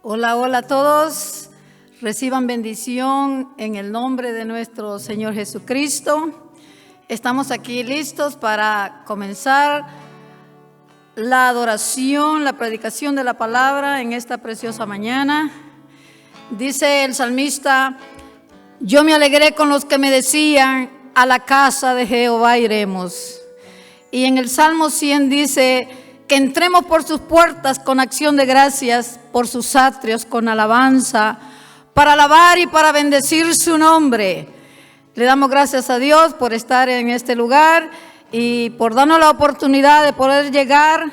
Hola, hola a todos. Reciban bendición en el nombre de nuestro Señor Jesucristo. Estamos aquí listos para comenzar la adoración, la predicación de la palabra en esta preciosa mañana. Dice el salmista: yo me alegré con los que me decían, a la casa de Jehová iremos. Y en el Salmo 100 dice que entremos por sus puertas con acción de gracias, por sus atrios con alabanza, para alabar y para bendecir su nombre. Le damos gracias a Dios por estar en este lugar y por darnos la oportunidad de poder llegar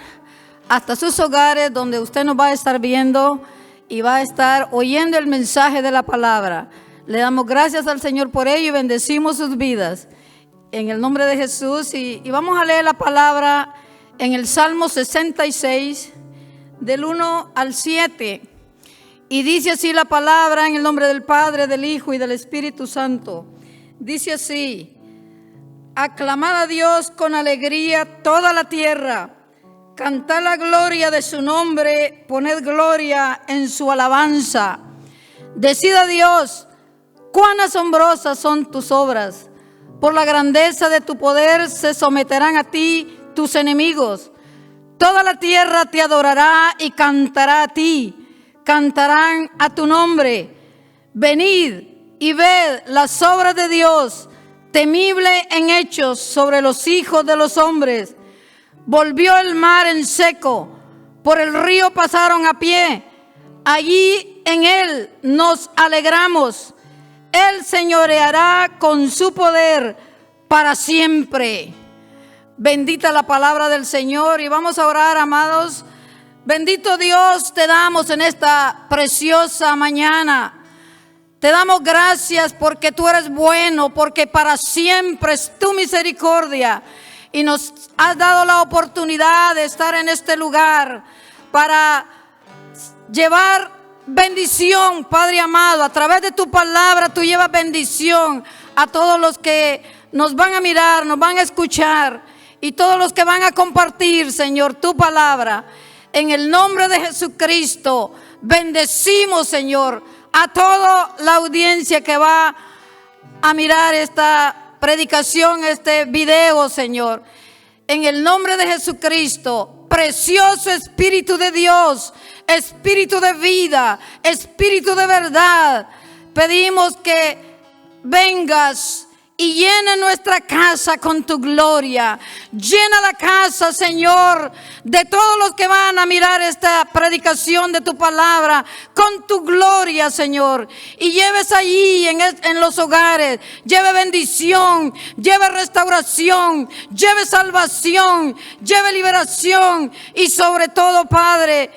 hasta sus hogares, donde usted nos va a estar viendo y va a estar oyendo el mensaje de la palabra. Le damos gracias al Señor por ello y bendecimos sus vidas en el nombre de Jesús. Y vamos a leer la palabra en el Salmo 66, del 1 al 7. Y dice así la palabra, en el nombre del Padre, del Hijo y del Espíritu Santo. Dice así: aclamad a Dios con alegría toda la tierra, cantad la gloria de su nombre, poned gloria en su alabanza. Decid a Dios, cuán asombrosas son tus obras. Por la grandeza de tu poder se someterán a ti tus enemigos. Toda la tierra te adorará y cantará a ti, cantarán a tu nombre. Venid y ved las obras de Dios, temible en hechos sobre los hijos de los hombres. Volvió el mar en seco, por el río pasaron a pie. Allí en él nos alegramos. Él señoreará con su poder para siempre. Bendita la palabra del Señor. Y vamos a orar, amados. Bendito Dios, te damos en esta preciosa mañana. Te damos gracias porque tú eres bueno, porque para siempre es tu misericordia. Y nos has dado la oportunidad de estar en este lugar para llevar bendición, Padre amado. A través de tu palabra tú llevas bendición a todos los que nos van a mirar, nos van a escuchar, y todos los que van a compartir, Señor, tu palabra. En el nombre de Jesucristo bendecimos, Señor, a toda la audiencia que va a mirar esta predicación, este video, Señor. En el nombre de Jesucristo, precioso Espíritu de Dios, Espíritu de vida, Espíritu de verdad, pedimos que vengas y llena nuestra casa con tu gloria. Llena la casa, Señor, de todos los que van a mirar esta predicación de tu palabra con tu gloria, Señor. Y lleves allí en los hogares, lleve bendición, lleve restauración, lleve salvación, lleve liberación. Y sobre todo, Padre,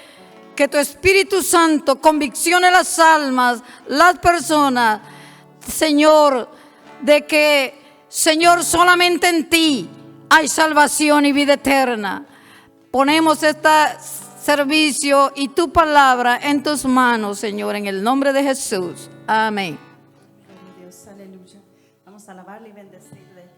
que tu Espíritu Santo conviccione las almas, las personas, Señor, de que, Señor, solamente en ti hay salvación y vida eterna. Ponemos este servicio y tu palabra en tus manos, Señor, en el nombre de Jesús. Amén. Dios, aleluya. Vamos a alabarle y bendecirle.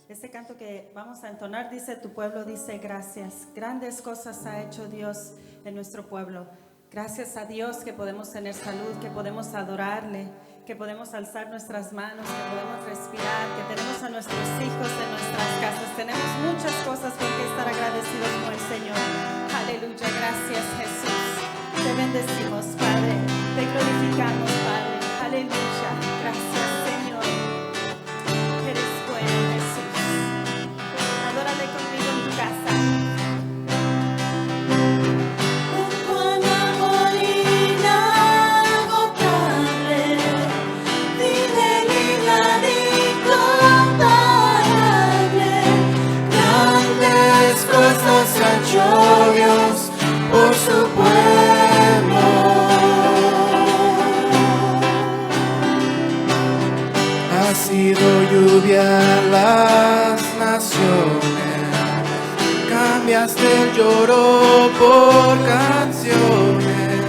Este canto que vamos a entonar dice: tu pueblo dice gracias. Grandes cosas ha hecho Dios en nuestro pueblo. Gracias a Dios que podemos tener salud, que podemos adorarle, que podemos alzar nuestras manos, que podemos respirar, que tenemos a nuestros hijos en nuestras casas. Tenemos muchas cosas por que estar agradecidos con el Señor. Aleluya, gracias Jesús. Te bendecimos, Padre, te glorificamos, Padre. Aleluya, gracias Señor. Eres bueno, Jesús. Adórale conmigo en tu casa. Dios por su pueblo. Ha sido lluvia a las naciones, cambiaste el lloro por canciones.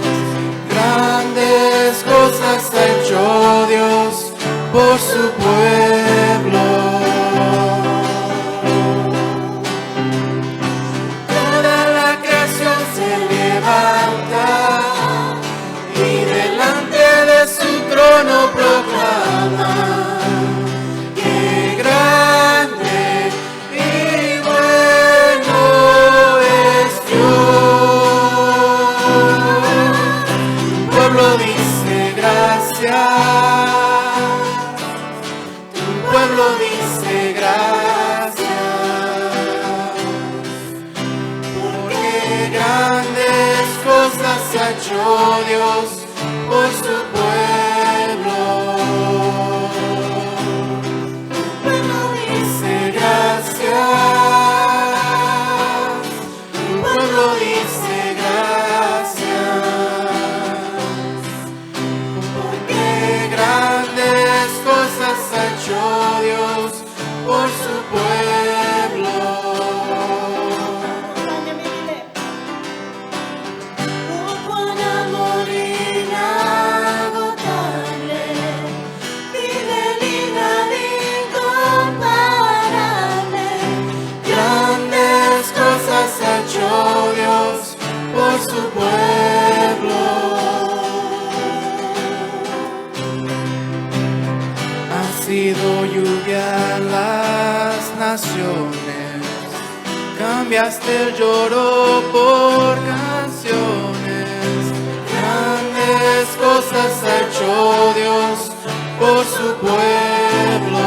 Grandes cosas ha hecho Dios por su pueblo. Tu pueblo dice gracias, porque grandes cosas ha hecho Dios por su pueblo. Tu pueblo dice gracias, tu pueblo dice gracias, porque grandes cosas ha hecho Dios por su pueblo. Oh, cuán amor inagotable, fidelidad incomparable. Grandes cosas ha hecho Dios por su pueblo. Ha sido lluvia en las naciones, cambiaste el lloro por canciones. Grandes cosas ha hecho Dios por su pueblo.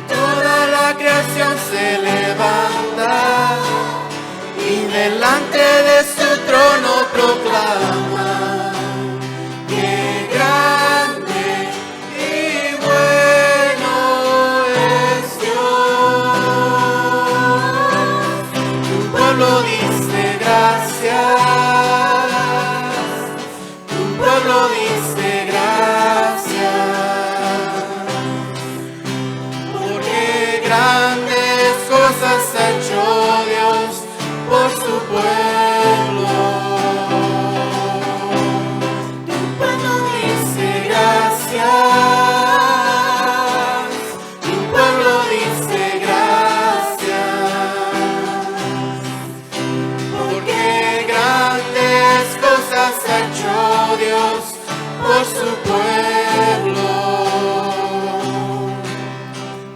Toda la creación se levanta y delante de su trono proclama que grande y bueno es Dios. Tu pueblo dice gracias, tu pueblo dice gracias, porque grandes cosas ha hecho Dios por su pueblo. Tu pueblo dice gracias, tu pueblo dice gracias, porque grandes cosas ha hecho Dios por su pueblo.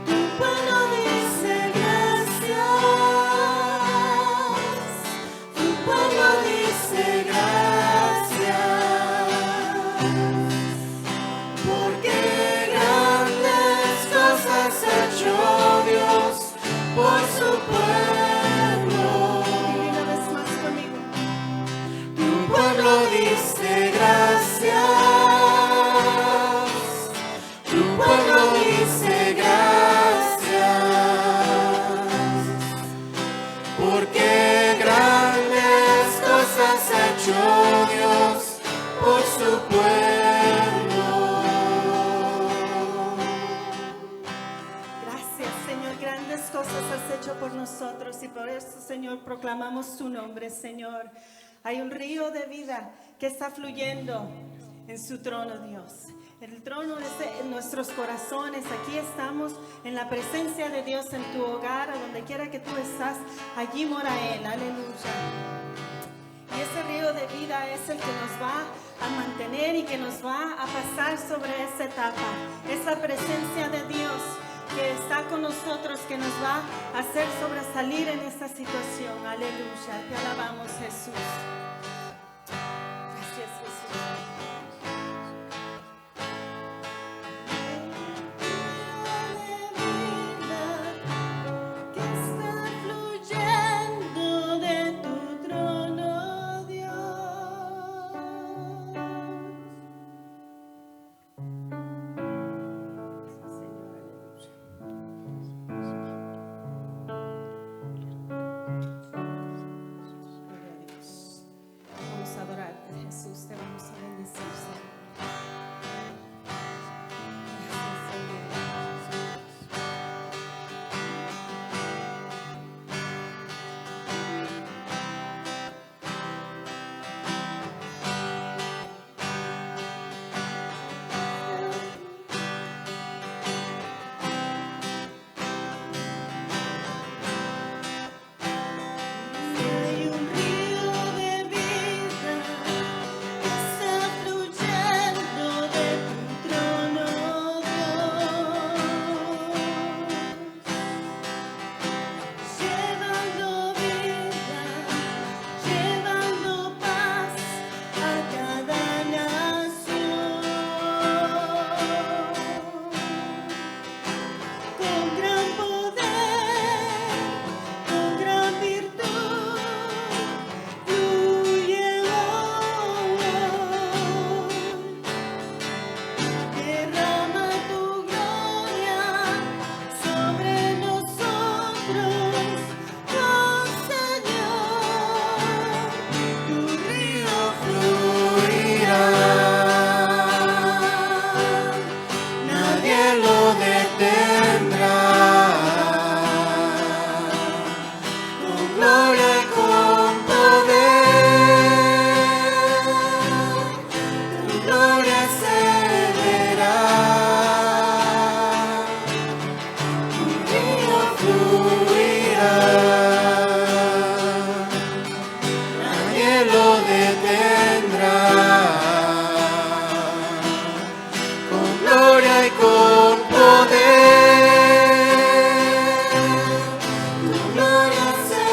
Tu pueblo dice gracias, tu pueblo dice gracias, Porque grandes cosas ha hecho Dios por su pueblo. Y una vez más conmigo. Tu pueblo dice gracias, tu pueblo dice gracias, porque grandes cosas ha hecho Dios por su pueblo. Gracias, Señor. Grandes cosas has hecho por nosotros y por eso, Señor, proclamamos su nombre, Señor. Hay un río de vida que está fluyendo en su trono, Dios. El trono es en nuestros corazones. Aquí estamos en la presencia de Dios en tu hogar, a donde quiera que tú estás, allí mora Él. Aleluya. Y ese río de vida es el que nos va a mantener y que nos va a pasar sobre esa etapa. Es la presencia de Dios que está con nosotros, que nos va a hacer sobresalir en esta situación. Aleluya. Te alabamos, Jesús. Gracias, Jesús. que está fluyendo de tu trono, Dios. Señor, aleluya. Gloria a Dios. detendrá. Con gloria y con poder, tu gloria se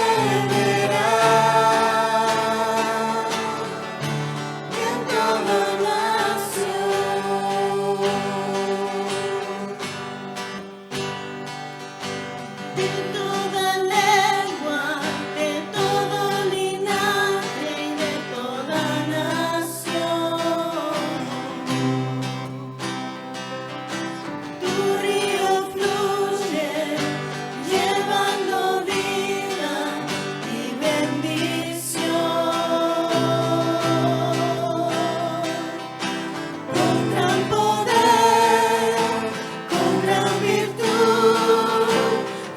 verá en toda nación. De toda lengua, de todo linaje y de toda nación, tu río fluye, llevando vida y bendición. Con gran poder, con gran virtud,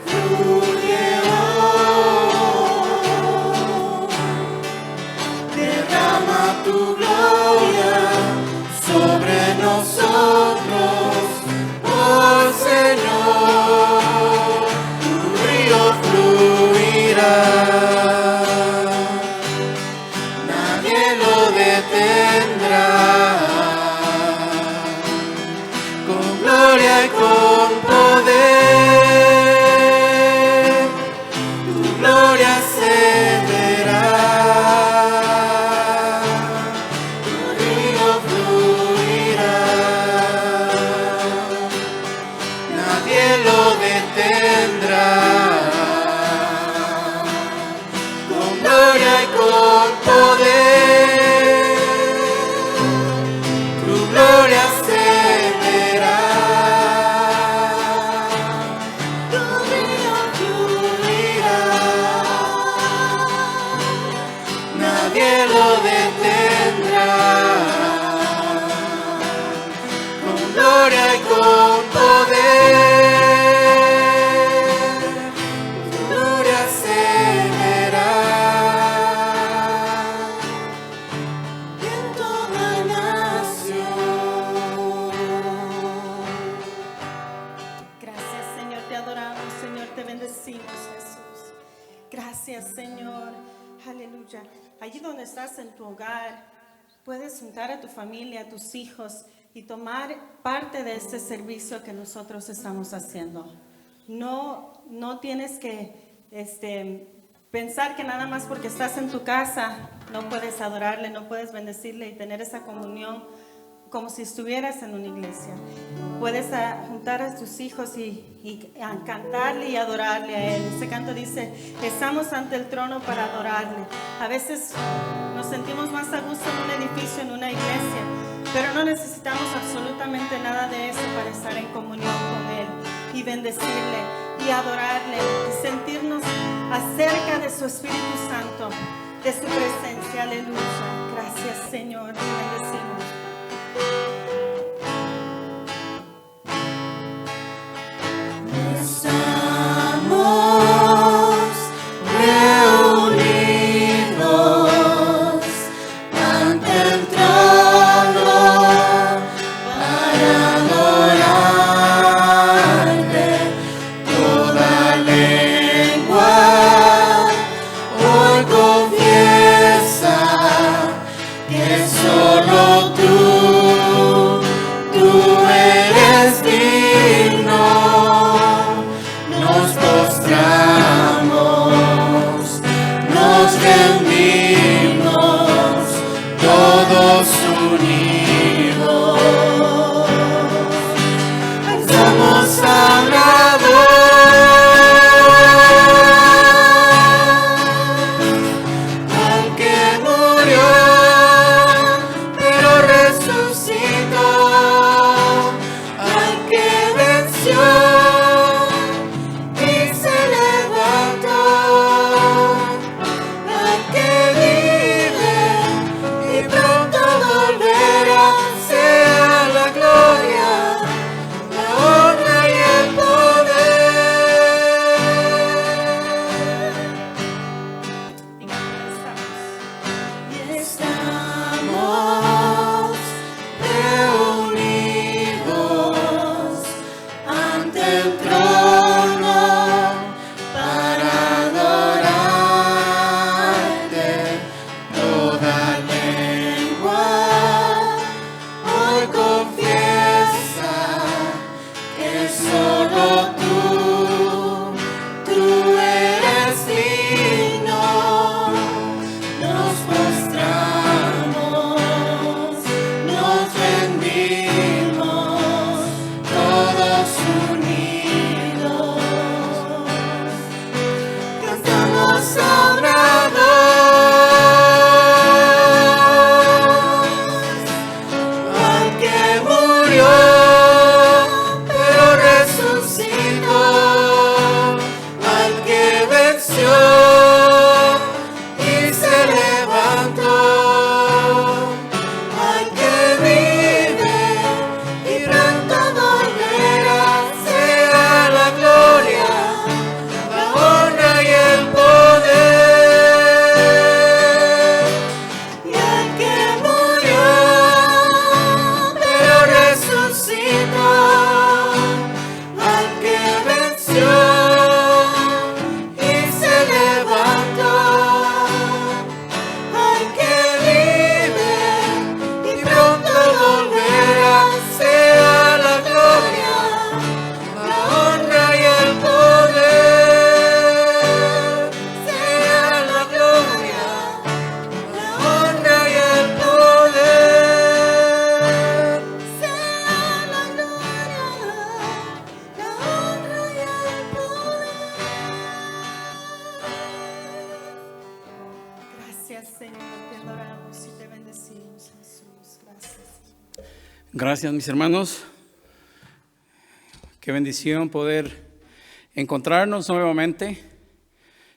fluye hoy. Derrama tu gloria sobre nosotros, oh Señor, tu río fluirá, nadie lo detendrá. Con gloria y con poder, tu gloria se verá. Tu río fluirá, nadie lo detendrá. Con gloria y con poder, tu gloria se verá. Tu río fluirá, Nadie lo detendrá. Con gloria y con poder, tu gloria se verá. en toda nación. Gracias, Señor, te adoramos, Señor, te bendecimos, Jesús. Gracias, Señor. Aleluya. Allí donde estás en tu hogar, puedes juntar a tu familia, a tus hijos y tomar parte de este servicio que nosotros estamos haciendo. No tienes que pensar que nada más porque estás en tu casa no puedes adorarle, no puedes bendecirle y tener esa comunión como si estuvieras en una iglesia. Puedes juntar a tus hijos y cantarle y adorarle a Él. Este canto dice, estamos ante el trono para adorarle. A veces nos sentimos más a gusto en un edificio, en una iglesia, pero no necesitamos absolutamente nada de eso para estar en comunión con Él y bendecirle y adorarle y sentirnos acerca de su Espíritu Santo, de su presencia. Aleluya. Gracias, Señor. Te bendecimos. Estamos reunidos ante el trono para adorarte. Toda lengua hoy confiesa que solo tú eres digno. Nos postramos, nos rendimos, todos unidos. Somos sagrados al que murió Gracias, mis hermanos. Qué bendición poder encontrarnos nuevamente.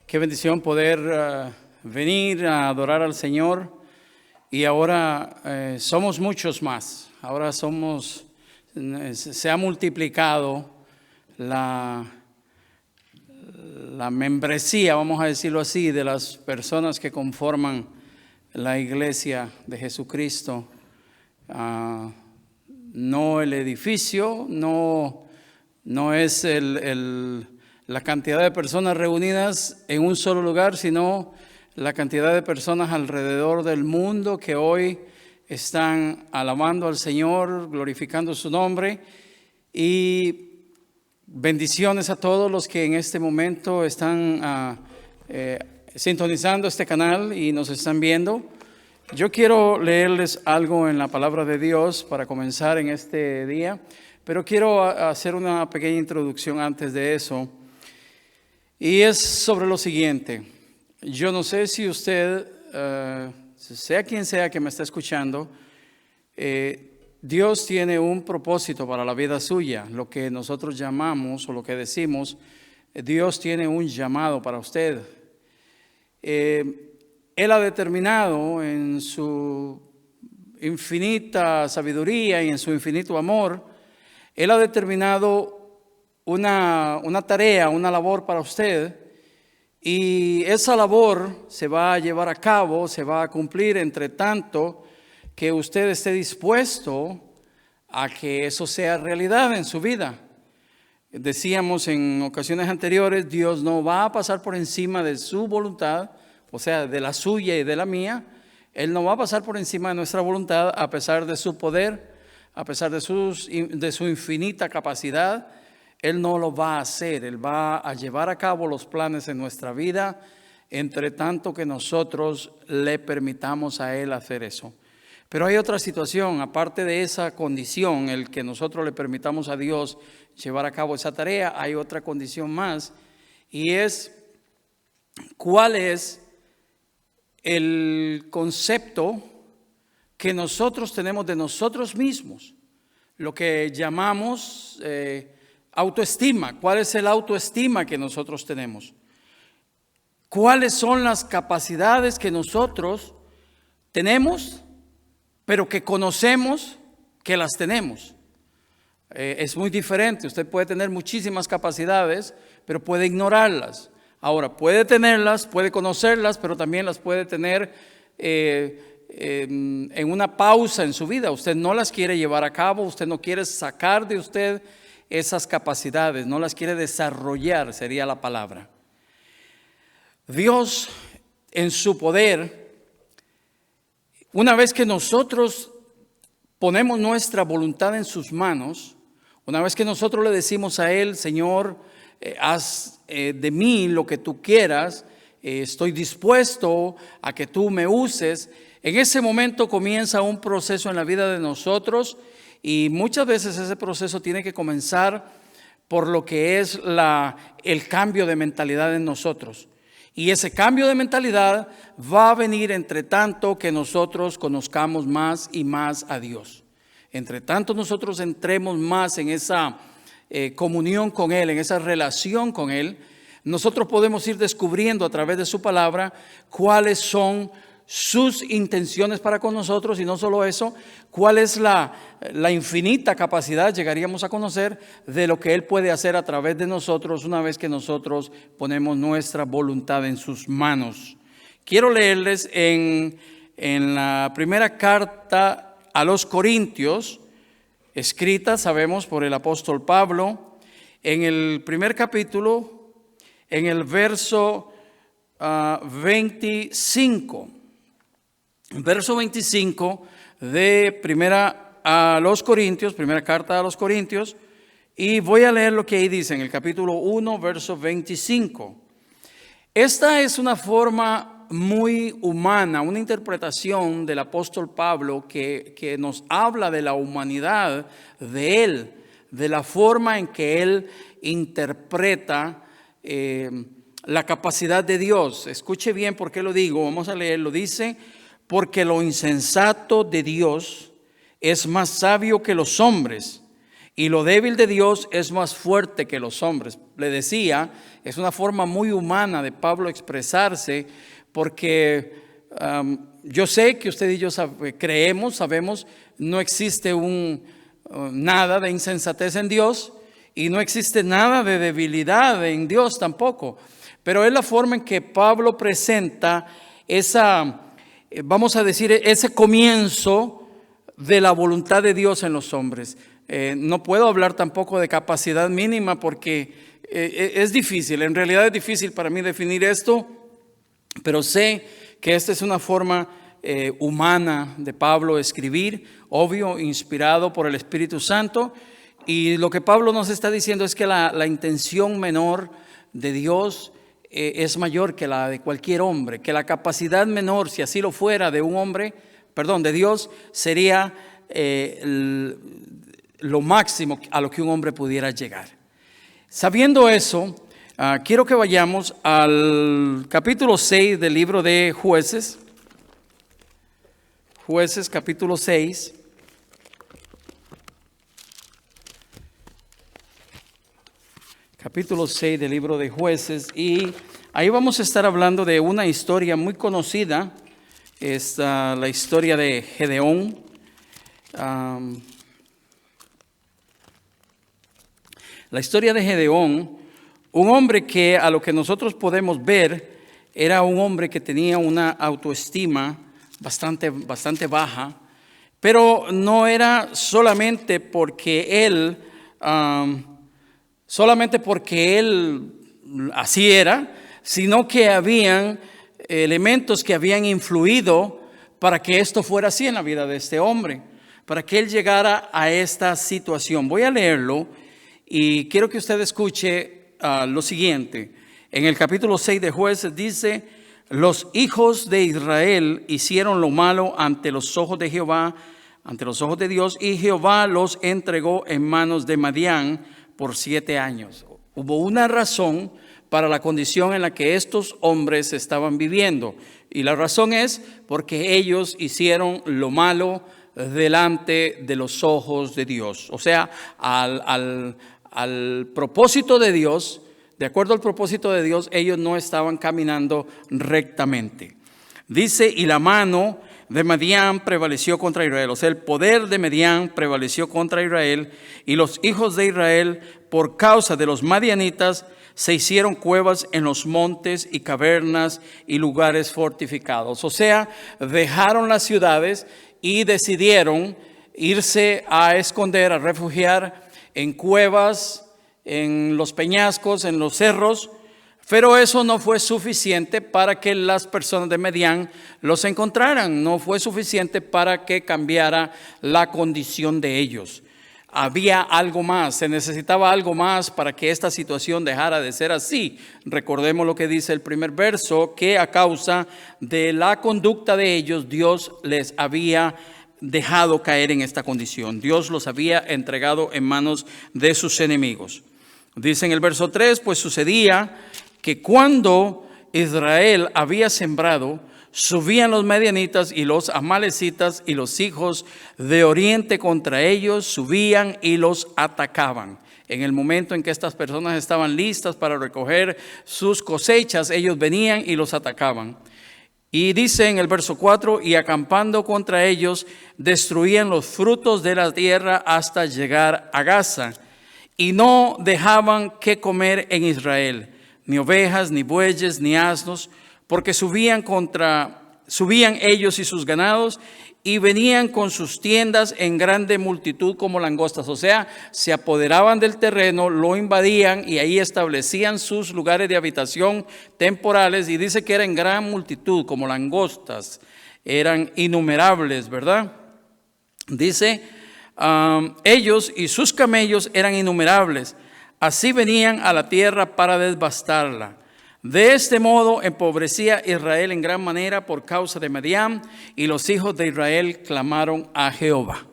Qué bendición poder venir a adorar al Señor. Y ahora somos muchos más. Ahora se ha multiplicado la membresía, vamos a decirlo así, de las personas que conforman la iglesia de Jesucristo. No el edificio, no es la cantidad de personas reunidas en un solo lugar, sino la cantidad de personas alrededor del mundo que hoy están alabando al Señor, glorificando su nombre. Y bendiciones a todos los que en este momento están sintonizando este canal y nos están viendo. Yo quiero leerles algo en la palabra de Dios para comenzar en este día, pero quiero hacer una pequeña introducción antes de eso. Y es sobre lo siguiente. Yo no sé si usted, sea quien sea que me está escuchando, Dios tiene un propósito para la vida suya. Lo que nosotros llamamos o lo que decimos, Dios tiene un llamado para usted. Él ha determinado en su infinita sabiduría y en su infinito amor, Él ha determinado una tarea, una labor para usted, y esa labor se va a llevar a cabo, se va a cumplir entre tanto que usted esté dispuesto a que eso sea realidad en su vida. Decíamos en ocasiones anteriores, Dios no va a pasar por encima de su voluntad, o sea, de la suya y de la mía. Él no va a pasar por encima de nuestra voluntad a pesar de su poder, a pesar de su infinita capacidad. Él no lo va a hacer. Él va a llevar a cabo los planes en nuestra vida, entre tanto que nosotros le permitamos a Él hacer eso. Pero hay otra situación, aparte de esa condición, el que nosotros le permitamos a Dios llevar a cabo esa tarea, hay otra condición más, y es cuál es el concepto que nosotros tenemos de nosotros mismos, lo que llamamos autoestima. ¿Cuál es el autoestima que nosotros tenemos? ¿Cuáles son las capacidades que nosotros tenemos, pero que conocemos que las tenemos? Es muy diferente. Usted puede tener muchísimas capacidades, pero puede ignorarlas. Ahora, puede tenerlas, puede conocerlas, pero también las puede tener en una pausa en su vida. Usted no las quiere llevar a cabo, usted no quiere sacar de usted esas capacidades, no las quiere desarrollar, sería la palabra. Dios, en su poder, una vez que nosotros ponemos nuestra voluntad en sus manos, una vez que nosotros le decimos a Él, Señor, haz de mí lo que tú quieras, estoy dispuesto a que tú me uses, en ese momento comienza un proceso en la vida de nosotros, y muchas veces ese proceso tiene que comenzar por lo que es el cambio de mentalidad en nosotros. Y ese cambio de mentalidad va a venir entre tanto que nosotros conozcamos más y más a Dios. Entre tanto nosotros entremos más en esa comunión con Él, en esa relación con Él, nosotros podemos ir descubriendo a través de su palabra cuáles son sus intenciones para con nosotros, y no solo eso, cuál es la infinita capacidad, llegaríamos a conocer, de lo que Él puede hacer a través de nosotros una vez que nosotros ponemos nuestra voluntad en sus manos. Quiero leerles en la primera carta a los Corintios, escrita, sabemos, por el apóstol Pablo, en el primer capítulo, en el verso 25. Verso 25 de primera a los Corintios, primera carta a los Corintios, y voy a leer lo que ahí dice en el capítulo 1, verso 25. Esta es una forma muy humana, una interpretación del apóstol Pablo que nos habla de la humanidad de él, de la forma en que él interpreta la capacidad de Dios. Escuche bien por qué lo digo, vamos a leerlo. Dice: porque lo insensato de Dios es más sabio que los hombres, y lo débil de Dios es más fuerte que los hombres. Le decía, es una forma muy humana de Pablo expresarse, porque yo sé que usted y yo sabemos, no existe nada de insensatez en Dios, y no existe nada de debilidad en Dios tampoco. Pero es la forma en que Pablo presenta vamos a decir, ese comienzo de la voluntad de Dios en los hombres. No puedo hablar tampoco de capacidad mínima porque es difícil, en realidad es difícil para mí definir esto, pero sé que esta es una forma humana de Pablo escribir, obvio, inspirado por el Espíritu Santo. Y lo que Pablo nos está diciendo es que la intención menor de Dios es mayor que la de cualquier hombre, que la capacidad menor, si así lo fuera, de Dios, sería lo máximo a lo que un hombre pudiera llegar. Sabiendo eso, quiero que vayamos al capítulo 6 del libro de Jueces. Jueces capítulo 6. Capítulo 6 del libro de Jueces, y ahí vamos a estar hablando de una historia muy conocida, es la historia de Gedeón. La historia de Gedeón, un hombre que a lo que nosotros podemos ver, era un hombre que tenía una autoestima bastante baja, pero no era solamente porque él así era, sino que habían elementos que habían influido para que esto fuera así en la vida de este hombre, para que él llegara a esta situación. Voy a leerlo y quiero que usted escuche lo siguiente. En el capítulo 6 de Jueces dice: los hijos de Israel hicieron lo malo ante los ojos de Jehová, ante los ojos de Dios, y Jehová los entregó en manos de Madián por 7 años. Hubo una razón para la condición en la que estos hombres estaban viviendo, y la razón es porque ellos hicieron lo malo delante de los ojos de Dios. O sea, al propósito de Dios, de acuerdo al propósito de Dios, ellos no estaban caminando rectamente. Dice: y la mano de Madián prevaleció contra Israel. O sea, el poder de Madián prevaleció contra Israel, y los hijos de Israel, por causa de los madianitas, se hicieron cuevas en los montes y cavernas y lugares fortificados. O sea, dejaron las ciudades y decidieron irse a esconder, a refugiar en cuevas, en los peñascos, en los cerros. Pero eso no fue suficiente para que las personas de Madián los encontraran. No fue suficiente para que cambiara la condición de ellos. Había algo más, se necesitaba algo más para que esta situación dejara de ser así. Recordemos lo que dice el primer verso, que a causa de la conducta de ellos, Dios les había dejado caer en esta condición. Dios los había entregado en manos de sus enemigos. Dice en el verso 3, pues sucedía que cuando Israel había sembrado, subían los madianitas y los amalecitas y los hijos de oriente contra ellos, subían y los atacaban. En el momento en que estas personas estaban listas para recoger sus cosechas, ellos venían y los atacaban. Y dice en el verso 4, y acampando contra ellos, destruían los frutos de la tierra hasta llegar a Gaza. Y no dejaban que comer en Israel, ni ovejas, ni bueyes, ni asnos, porque subían ellos y sus ganados, y venían con sus tiendas en grande multitud como langostas. O sea, se apoderaban del terreno, lo invadían y ahí establecían sus lugares de habitación temporales. Y dice que eran gran multitud como langostas, eran innumerables, ¿verdad? Dice, ellos y sus camellos eran innumerables. Así venían a la tierra para devastarla. De este modo empobrecía Israel en gran manera por causa de Madián, y los hijos de Israel clamaron a Jehová.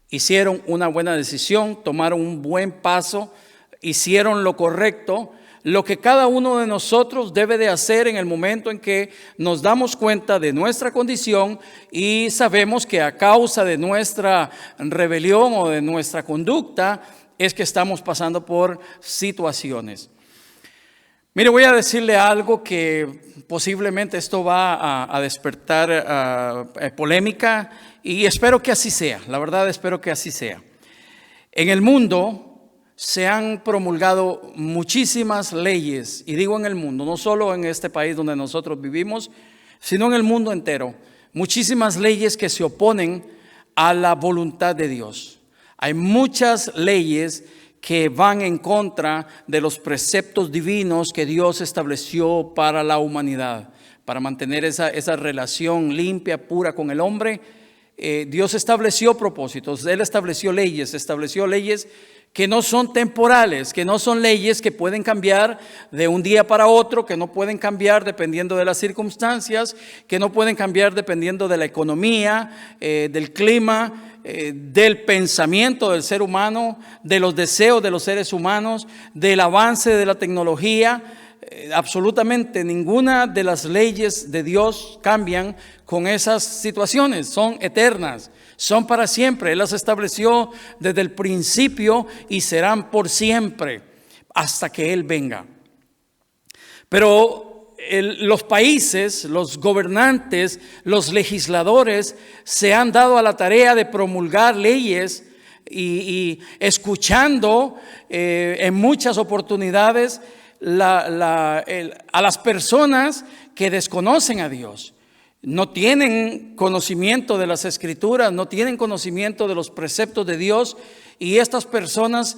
Hicieron una buena decisión, tomaron un buen paso, hicieron lo correcto, lo que cada uno de nosotros debe de hacer en el momento en que nos damos cuenta de nuestra condición y sabemos que a causa de nuestra rebelión o de nuestra conducta es que estamos pasando por situaciones. Mire, voy a decirle algo que posiblemente esto va a despertar polémica y espero que así sea, la verdad espero que así sea. En el mundo se han promulgado muchísimas leyes, y digo en el mundo, no solo en este país donde nosotros vivimos, sino en el mundo entero. Muchísimas leyes que se oponen a la voluntad de Dios. Hay muchas leyes que van en contra de los preceptos divinos que Dios estableció para la humanidad, para mantener esa relación limpia, pura con el hombre. Dios estableció propósitos, Él estableció leyes que no son temporales, que no son leyes que pueden cambiar de un día para otro, que no pueden cambiar dependiendo de las circunstancias, que no pueden cambiar dependiendo de la economía, del clima, del pensamiento del ser humano, de los deseos de los seres humanos, del avance de la tecnología. Absolutamente ninguna de las leyes de Dios cambian con esas situaciones, son eternas, son para siempre. Él las estableció desde el principio y serán por siempre hasta que Él venga. Pero los países, los gobernantes, los legisladores se han dado a la tarea de promulgar leyes y escuchando en muchas oportunidades a las personas que desconocen a Dios, no tienen conocimiento de las Escrituras, no tienen conocimiento de los preceptos de Dios, y estas personas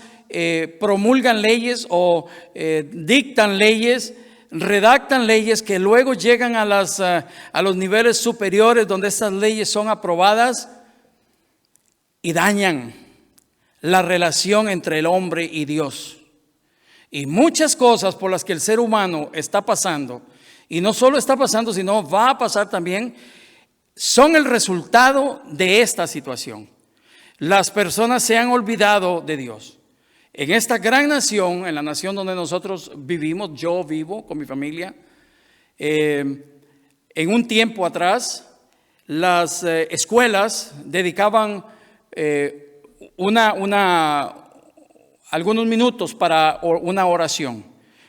promulgan leyes o dictan leyes, redactan leyes que luego llegan a los niveles superiores donde estas leyes son aprobadas y dañan la relación entre el hombre y Dios. Y muchas cosas por las que el ser humano está pasando, y no solo está pasando, sino va a pasar también, son el resultado de esta situación. Las personas se han olvidado de Dios. En esta gran nación, en la nación donde nosotros vivimos, yo vivo con mi familia, en un tiempo atrás, las escuelas dedicaban algunos minutos para una oración.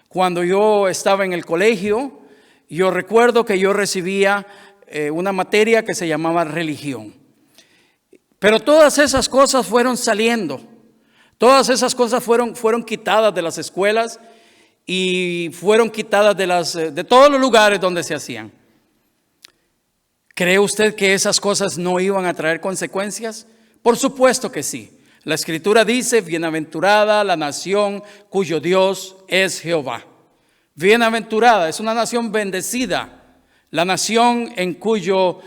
Cuando yo estaba en el colegio, yo recuerdo que yo recibía una materia que se llamaba religión. Pero todas esas cosas fueron saliendo. Todas esas cosas fueron quitadas de las escuelas y fueron quitadas de todos los lugares donde se hacían. ¿Cree usted que esas cosas no iban a traer consecuencias? Por supuesto que sí. La Escritura dice: bienaventurada la nación cuyo Dios es Jehová. Bienaventurada, es una nación bendecida, la nación en cuyo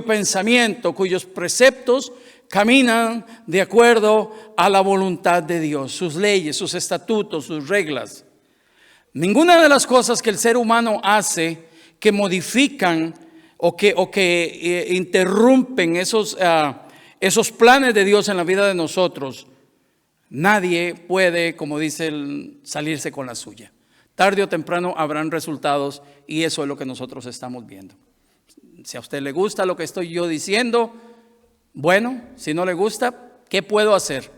pensamiento, cuyos preceptos caminan de acuerdo a la voluntad de Dios, sus leyes, sus estatutos, sus reglas. Ninguna de las cosas que el ser humano hace que modifican o que interrumpen esos planes de Dios en la vida de nosotros, nadie puede, como dice salirse con la suya. Tarde o temprano habrán resultados, y eso es lo que nosotros estamos viendo. Si a usted le gusta lo que estoy yo diciendo, bueno. Si no le gusta, ¿qué puedo hacer?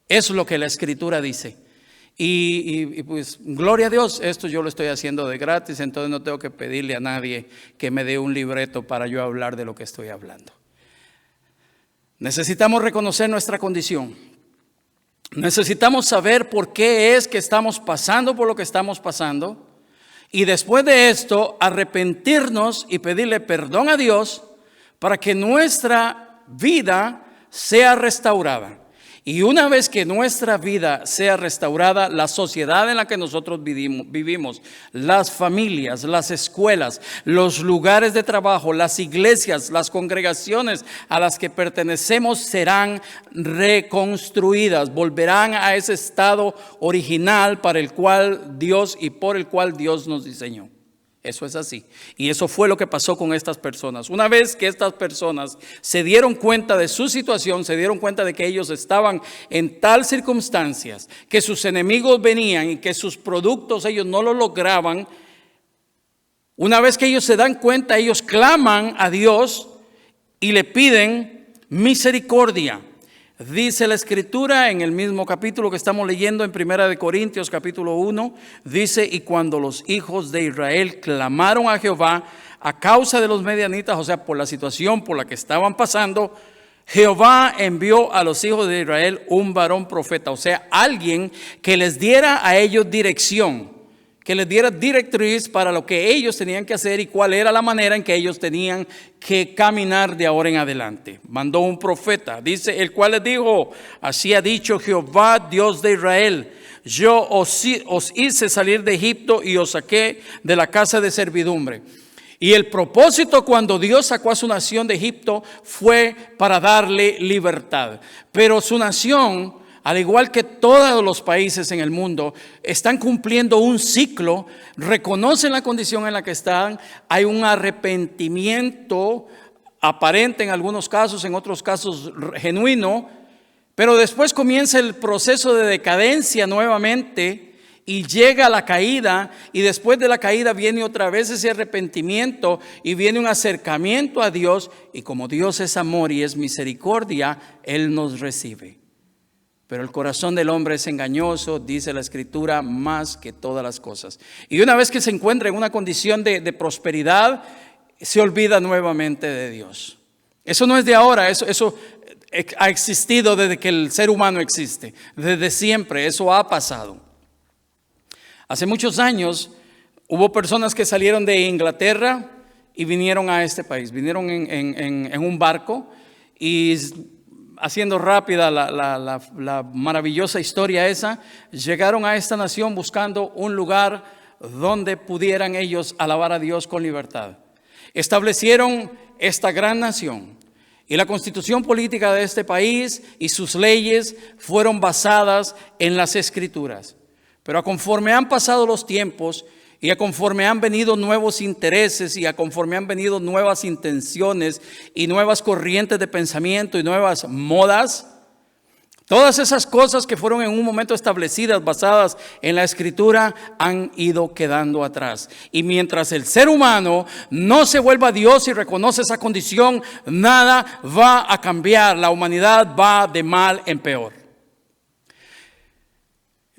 Eso es lo que la Escritura dice. Y pues, gloria a Dios, esto yo lo estoy haciendo de gratis, entonces no tengo que pedirle a nadie que me dé un libreto para yo hablar de lo que estoy hablando. Necesitamos reconocer nuestra condición. Necesitamos saber por qué es que estamos pasando por lo que estamos pasando, y después de esto arrepentirnos y pedirle perdón a Dios para que nuestra vida sea restaurada. Y una vez que nuestra vida sea restaurada, la sociedad en la que nosotros vivimos, las familias, las escuelas, los lugares de trabajo, las iglesias, las congregaciones a las que pertenecemos serán reconstruidas, volverán a ese estado original para el cual Dios y por el cual Dios nos diseñó. Eso es así. Y eso fue lo que pasó con estas personas. Una vez que estas personas se dieron cuenta de su situación, se dieron cuenta de que ellos estaban en tal circunstancias, que sus enemigos venían y que sus productos ellos no lo lograban. Una vez que ellos se dan cuenta, ellos claman a Dios y le piden misericordia. Dice la Escritura en el mismo capítulo que estamos leyendo en 1 Corintios capítulo 1, dice: y cuando los hijos de Israel clamaron a Jehová a causa de los medianitas, o sea, por la situación por la que estaban pasando, Jehová envió a los hijos de Israel un varón profeta, o sea, alguien que les diera a ellos dirección, que les diera directriz para lo que ellos tenían que hacer y cuál era la manera en que ellos tenían que caminar de ahora en adelante. Mandó un profeta, dice, el cual les dijo: así ha dicho Jehová, Dios de Israel, yo os hice salir de Egipto y os saqué de la casa de servidumbre. Y el propósito cuando Dios sacó a su nación de Egipto fue para darle libertad. Pero su nación, al igual que todos los países en el mundo, están cumpliendo un ciclo, reconocen la condición en la que están, hay un arrepentimiento aparente en algunos casos, en otros casos genuino, pero después comienza el proceso de decadencia nuevamente y llega la caída, y después de la caída viene otra vez ese arrepentimiento y viene un acercamiento a Dios, y como Dios es amor y es misericordia, Él nos recibe. Pero el corazón del hombre es engañoso, dice la Escritura, más que todas las cosas. Y una vez que se encuentra en una condición de prosperidad, se olvida nuevamente de Dios. Eso no es de ahora, eso ha existido desde que el ser humano existe, desde siempre, eso ha pasado. Hace muchos años hubo personas que salieron de Inglaterra y vinieron a este país, vinieron en un barco, y haciendo rápida la maravillosa historia esa, llegaron a esta nación buscando un lugar donde pudieran ellos alabar a Dios con libertad. Establecieron esta gran nación, y la constitución política de este país y sus leyes fueron basadas en las Escrituras. Pero a conforme han pasado los tiempos, y a conforme han venido nuevos intereses, y a conforme han venido nuevas intenciones y nuevas corrientes de pensamiento y nuevas modas, todas esas cosas que fueron en un momento establecidas, basadas en la Escritura, han ido quedando atrás. Y mientras el ser humano no se vuelva a Dios y reconoce esa condición, nada va a cambiar. La humanidad va de mal en peor.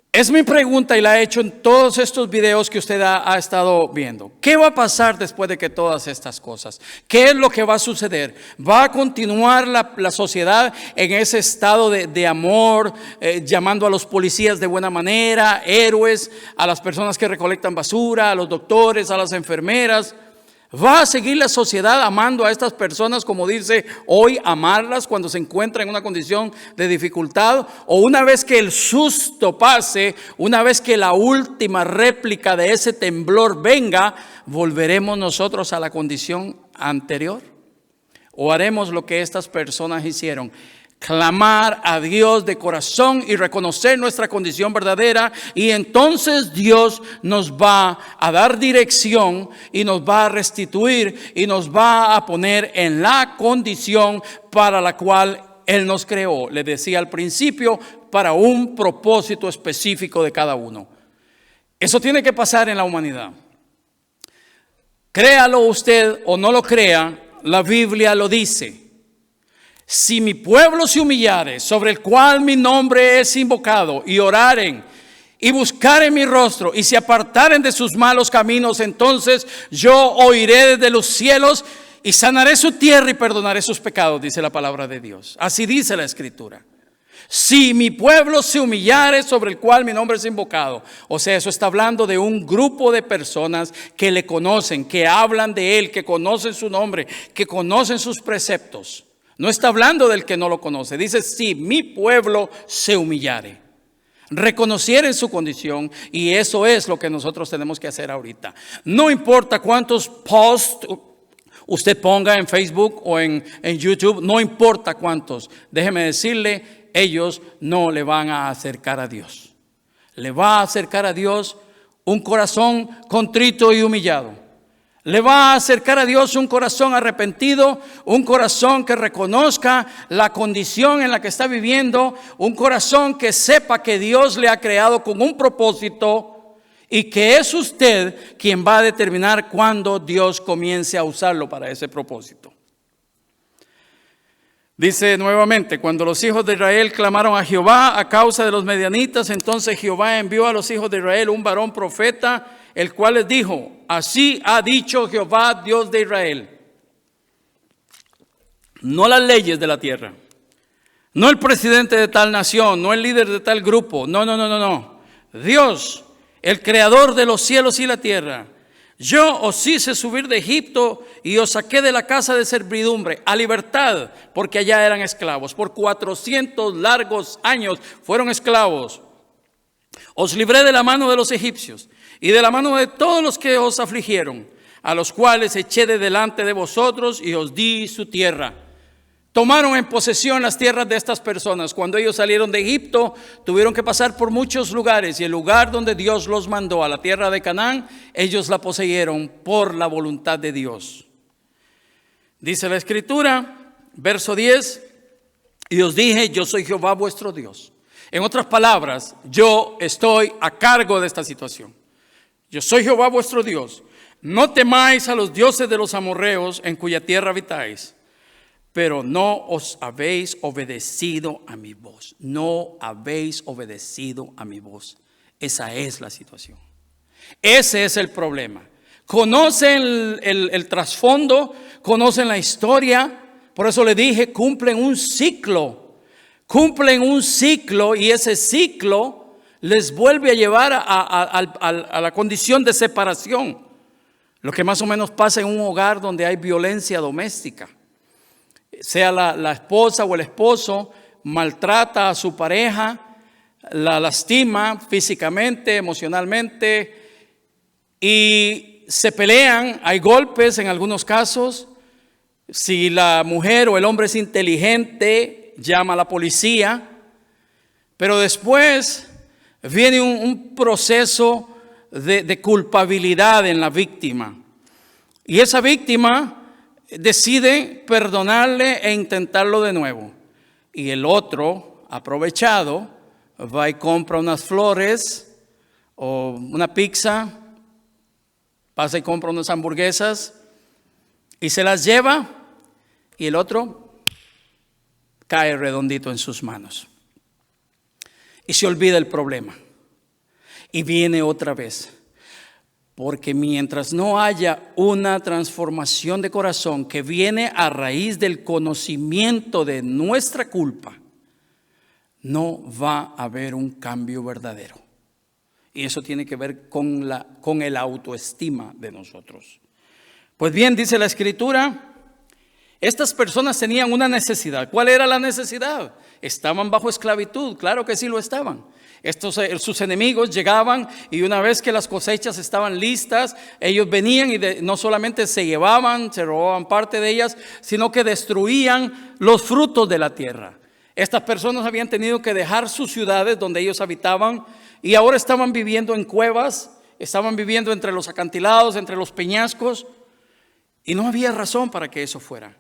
Es mi pregunta, y la he hecho en todos estos videos que usted ha estado viendo. ¿Qué va a pasar después de que todas estas cosas? ¿Qué es lo que va a suceder? ¿Va a continuar la sociedad en ese estado de amor, llamando a los policías de buena manera, héroes, a las personas que recolectan basura, a los doctores, a las enfermeras? ¿Va a seguir la sociedad amando a estas personas como dice hoy amarlas cuando se encuentra en una condición de dificultad? ¿O una vez que el susto pase, una vez que la última réplica de ese temblor venga, volveremos nosotros a la condición anterior? ¿O haremos lo que estas personas hicieron? Clamar a Dios de corazón y reconocer nuestra condición verdadera, y entonces Dios nos va a dar dirección y nos va a restituir y nos va a poner en la condición para la cual Él nos creó. Le decía al principio, para un propósito específico de cada uno. Eso tiene que pasar en la humanidad. Créalo usted o no lo crea, la Biblia lo dice. Si mi pueblo se humillare, sobre el cual mi nombre es invocado, y oraren y buscaren mi rostro y se apartaren de sus malos caminos, entonces yo oiré desde los cielos y sanaré su tierra y perdonaré sus pecados, dice la palabra de Dios. Así dice la Escritura. Si mi pueblo se humillare, sobre el cual mi nombre es invocado. O sea, eso está hablando de un grupo de personas que le conocen, que hablan de Él, que conocen su nombre, que conocen sus preceptos. No está hablando del que no lo conoce. Dice, si mi pueblo se humillare, reconocieren su condición, y eso es lo que nosotros tenemos que hacer ahorita. No importa cuántos posts usted ponga en Facebook o en YouTube, no importa cuántos. Déjeme decirle, ellos no le van a acercar a Dios. Le va a acercar a Dios un corazón contrito y humillado. Le va a acercar a Dios un corazón arrepentido, un corazón que reconozca la condición en la que está viviendo, un corazón que sepa que Dios le ha creado con un propósito y que es usted quien va a determinar cuándo Dios comience a usarlo para ese propósito. Dice nuevamente, cuando los hijos de Israel clamaron a Jehová a causa de los medianitas, entonces Jehová envió a los hijos de Israel un varón profeta, el cual les dijo: así ha dicho Jehová, Dios de Israel. No las leyes de la tierra, no el presidente de tal nación, no el líder de tal grupo, no. Dios, el creador de los cielos y la tierra. Yo os hice subir de Egipto y os saqué de la casa de servidumbre a libertad, porque allá eran esclavos. Por 400 largos años fueron esclavos. Os libré de la mano de los egipcios y de la mano de todos los que os afligieron, a los cuales eché de delante de vosotros y os di su tierra. Tomaron en posesión las tierras de estas personas. Cuando ellos salieron de Egipto, tuvieron que pasar por muchos lugares, y el lugar donde Dios los mandó, a la tierra de Canaán, ellos la poseyeron por la voluntad de Dios. Dice la Escritura, verso 10, y os dije, yo soy Jehová vuestro Dios. En otras palabras, yo estoy a cargo de esta situación. Yo soy Jehová vuestro Dios. No temáis a los dioses de los amorreos en cuya tierra habitáis. Pero no os habéis obedecido a mi voz. No habéis obedecido a mi voz. Esa es la situación. Ese es el problema. Conocen el trasfondo, conocen la historia. Por eso le dije, cumplen un ciclo. Cumplen un ciclo, y ese ciclo les vuelve a llevar a la condición de separación. Lo que más o menos pasa en un hogar donde hay violencia doméstica. Sea la esposa o el esposo maltrata a su pareja, la lastima físicamente, emocionalmente, y se pelean, hay golpes en algunos casos. Si la mujer o el hombre es inteligente, llama a la policía, pero después viene un proceso de culpabilidad en la víctima, y esa víctima decide perdonarle e intentarlo de nuevo. Y el otro, aprovechado, va y compra unas flores o una pizza, pasa y compra unas hamburguesas y se las lleva, y el otro cae redondito en sus manos. Y se olvida el problema. Y viene otra vez. Porque mientras no haya una transformación de corazón que viene a raíz del conocimiento de nuestra culpa, no va a haber un cambio verdadero. Y eso tiene que ver con el autoestima de nosotros. Pues bien, dice la Escritura, estas personas tenían una necesidad. ¿Cuál era la necesidad? Estaban bajo esclavitud, claro que sí lo estaban. Sus enemigos llegaban, y una vez que las cosechas estaban listas, ellos venían y no solamente se robaban parte de ellas, sino que destruían los frutos de la tierra. Estas personas habían tenido que dejar sus ciudades donde ellos habitaban, y ahora estaban viviendo en cuevas, estaban viviendo entre los acantilados, entre los peñascos, y no había razón para que eso fuera.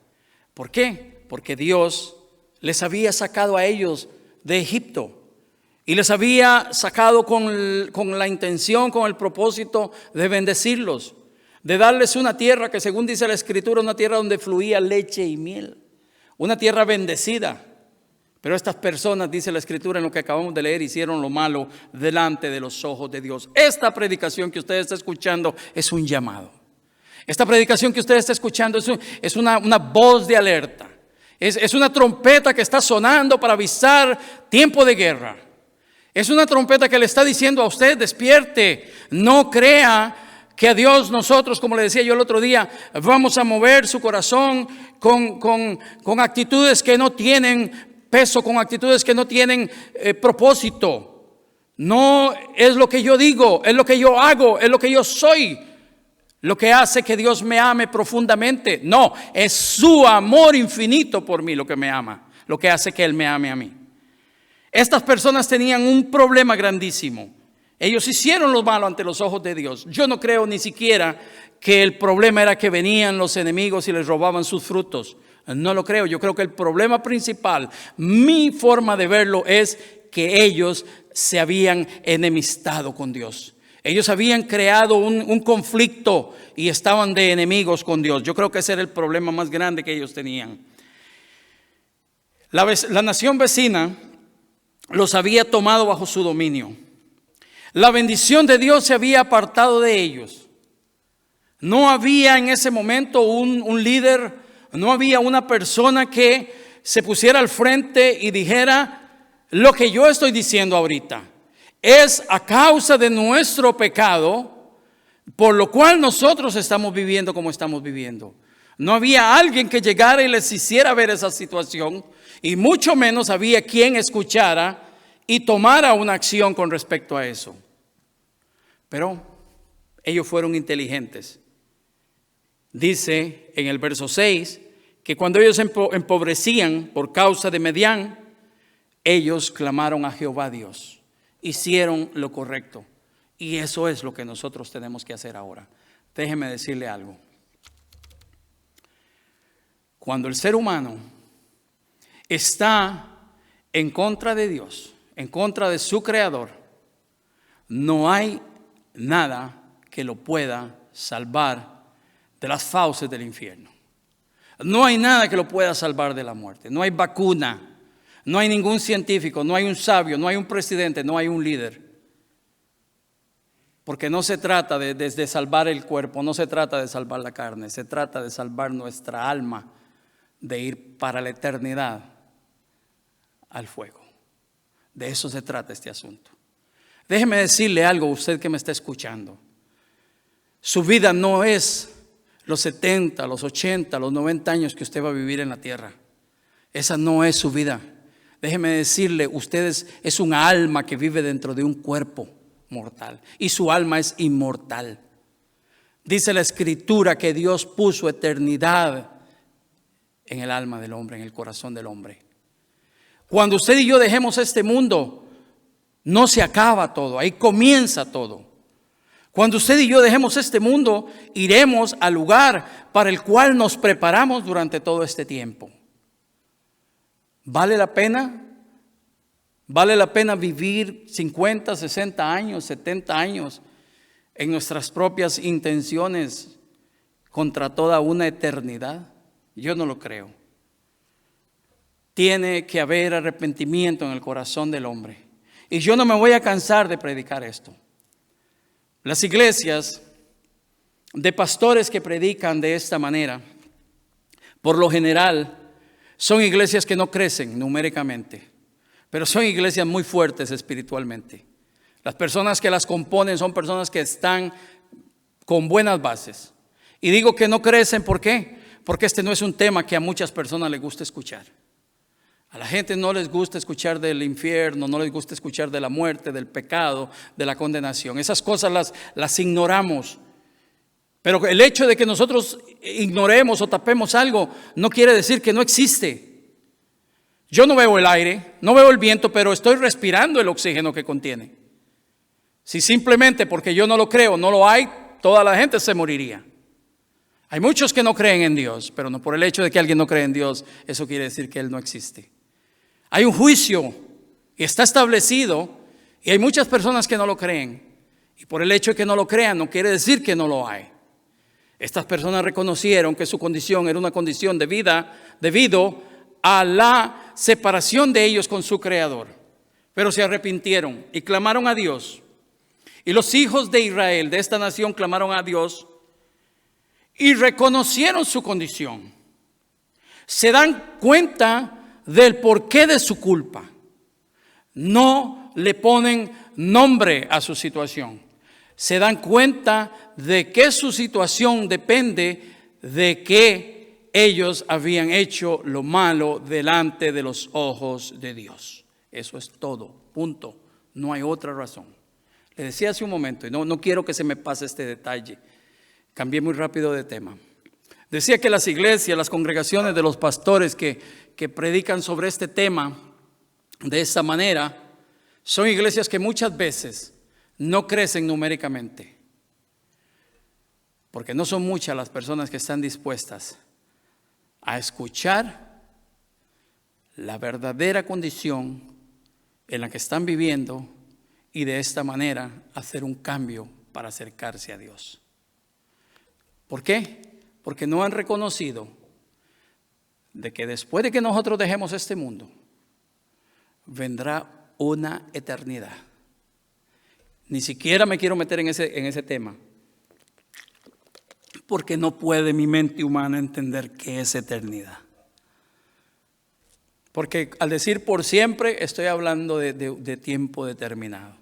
¿Por qué? Porque Dios les había sacado a ellos de Egipto. Y les había sacado con la intención, con el propósito de bendecirlos, de darles una tierra que, según dice la Escritura, una tierra donde fluía leche y miel, una tierra bendecida. Pero estas personas, dice la Escritura en lo que acabamos de leer, hicieron lo malo delante de los ojos de Dios. Esta predicación que usted está escuchando es un llamado. Esta predicación que usted está escuchando es una voz de alerta. Es una trompeta que está sonando para avisar tiempo de guerra. Es una trompeta que le está diciendo a usted: despierte, no crea que a Dios nosotros, como le decía yo el otro día, vamos a mover su corazón con actitudes que no tienen peso, con actitudes que no tienen propósito. No es lo que yo digo, es lo que yo hago, es lo que yo soy, lo que hace que Dios me ame profundamente. No, es su amor infinito por mí lo que me ama, lo que hace que Él me ame a mí. Estas personas tenían un problema grandísimo, Ellos hicieron lo malo ante los ojos de Dios. Yo no creo ni siquiera que el problema era que venían los enemigos y les robaban sus frutos. No lo creo. Yo creo que el problema principal, mi forma de verlo, es que ellos se habían enemistado con Dios. Ellos habían creado un conflicto y estaban de enemigos con Dios. Yo creo que ese era el problema más grande que ellos tenían. La nación vecina los había tomado bajo su dominio. La bendición de Dios se había apartado de ellos. No había en ese momento un líder, no había una persona que se pusiera al frente y dijera: lo que yo estoy diciendo ahorita es a causa de nuestro pecado, por lo cual nosotros estamos viviendo como estamos viviendo. No había alguien que llegara y les hiciera ver esa situación, y mucho menos había quien escuchara y tomara una acción con respecto a eso. Pero ellos fueron inteligentes. Dice en el verso 6 que cuando ellos empobrecían por causa de Medián, ellos clamaron a Jehová Dios, hicieron lo correcto. Y eso es lo que nosotros tenemos que hacer ahora. Déjeme decirle algo. Cuando el ser humano está en contra de Dios, en contra de su Creador, no hay nada que lo pueda salvar de las fauces del infierno. No hay nada que lo pueda salvar de la muerte. No hay vacuna, no hay ningún científico, no hay un sabio, no hay un presidente, no hay un líder. Porque no se trata de salvar el cuerpo, no se trata de salvar la carne, se trata de salvar nuestra alma, de ir para la eternidad al fuego. De eso se trata este asunto. Déjeme decirle algo a usted que me está escuchando. Su vida no es los 70, los 80, los 90 años que usted va a vivir en la tierra. Esa no es su vida. Déjeme decirle, usted es un alma que vive dentro de un cuerpo mortal. Y su alma es inmortal. Dice la Escritura que Dios puso eternidad en el alma del hombre, en el corazón del hombre. Cuando usted y yo dejemos este mundo, no se acaba todo, ahí comienza todo. Cuando usted y yo dejemos este mundo, iremos al lugar para el cual nos preparamos durante todo este tiempo. ¿Vale la pena? ¿Vale la pena vivir 50, 60 años, 70 años en nuestras propias intenciones contra toda una eternidad? Yo no lo creo. Tiene que haber arrepentimiento en el corazón del hombre. Y yo no me voy a cansar de predicar esto. Las iglesias de pastores que predican de esta manera, por lo general, son iglesias que no crecen numéricamente, pero son iglesias muy fuertes espiritualmente. Las personas que las componen son personas que están con buenas bases. Y digo que no crecen, ¿por qué? Porque este no es un tema que a muchas personas les gusta escuchar. A la gente no les gusta escuchar del infierno, no les gusta escuchar de la muerte, del pecado, de la condenación. Esas cosas las ignoramos. Pero el hecho de que nosotros ignoremos o tapemos algo no quiere decir que no existe. Yo no veo el aire, no veo el viento, pero estoy respirando el oxígeno que contiene. Si simplemente porque yo no lo creo, no lo hay, toda la gente se moriría. Hay muchos que no creen en Dios, pero no por el hecho de que alguien no cree en Dios, eso quiere decir que Él no existe. Hay un juicio y está establecido y hay muchas personas que no lo creen. Y por el hecho de que no lo crean no quiere decir que no lo hay. Estas personas reconocieron que su condición era una condición de vida debido a la separación de ellos con su Creador. Pero se arrepintieron y clamaron a Dios. Y los hijos de Israel, de esta nación, clamaron a Dios y reconocieron su condición. Se dan cuenta del porqué de su culpa. No le ponen nombre a su situación. Se dan cuenta de que su situación depende de que ellos habían hecho lo malo delante de los ojos de Dios. Eso es todo, punto. No hay otra razón. Le decía hace un momento, y no quiero que se me pase este detalle. Cambié muy rápido de tema. Decía que las iglesias, las congregaciones de los pastores que predican sobre este tema de esta manera, son iglesias que muchas veces no crecen numéricamente, porque no son muchas las personas que están dispuestas a escuchar la verdadera condición en la que están viviendo y de esta manera hacer un cambio para acercarse a Dios. ¿Por qué? Porque no han reconocido de que después de que nosotros dejemos este mundo, vendrá una eternidad. Ni siquiera me quiero meter en ese tema, porque no puede mi mente humana entender qué es eternidad. Porque al decir por siempre, estoy hablando de tiempo determinado.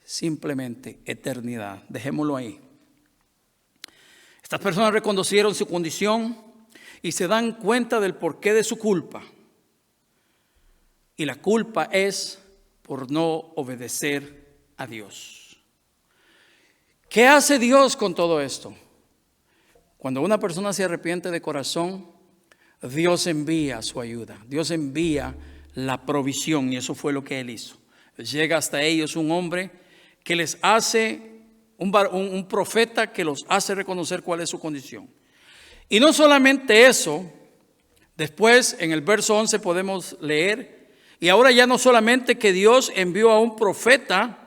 Simplemente eternidad. Dejémoslo ahí. Estas personas reconocieron su condición y se dan cuenta del porqué de su culpa. Y la culpa es por no obedecer a Dios. ¿Qué hace Dios con todo esto? Cuando una persona se arrepiente de corazón, Dios envía su ayuda. Dios envía la provisión, y eso fue lo que Él hizo. Llega hasta ellos un hombre que les hace, un profeta que los hace reconocer cuál es su condición. Y no solamente eso, después en el verso 11 podemos leer, y ahora ya no solamente que Dios envió a un profeta,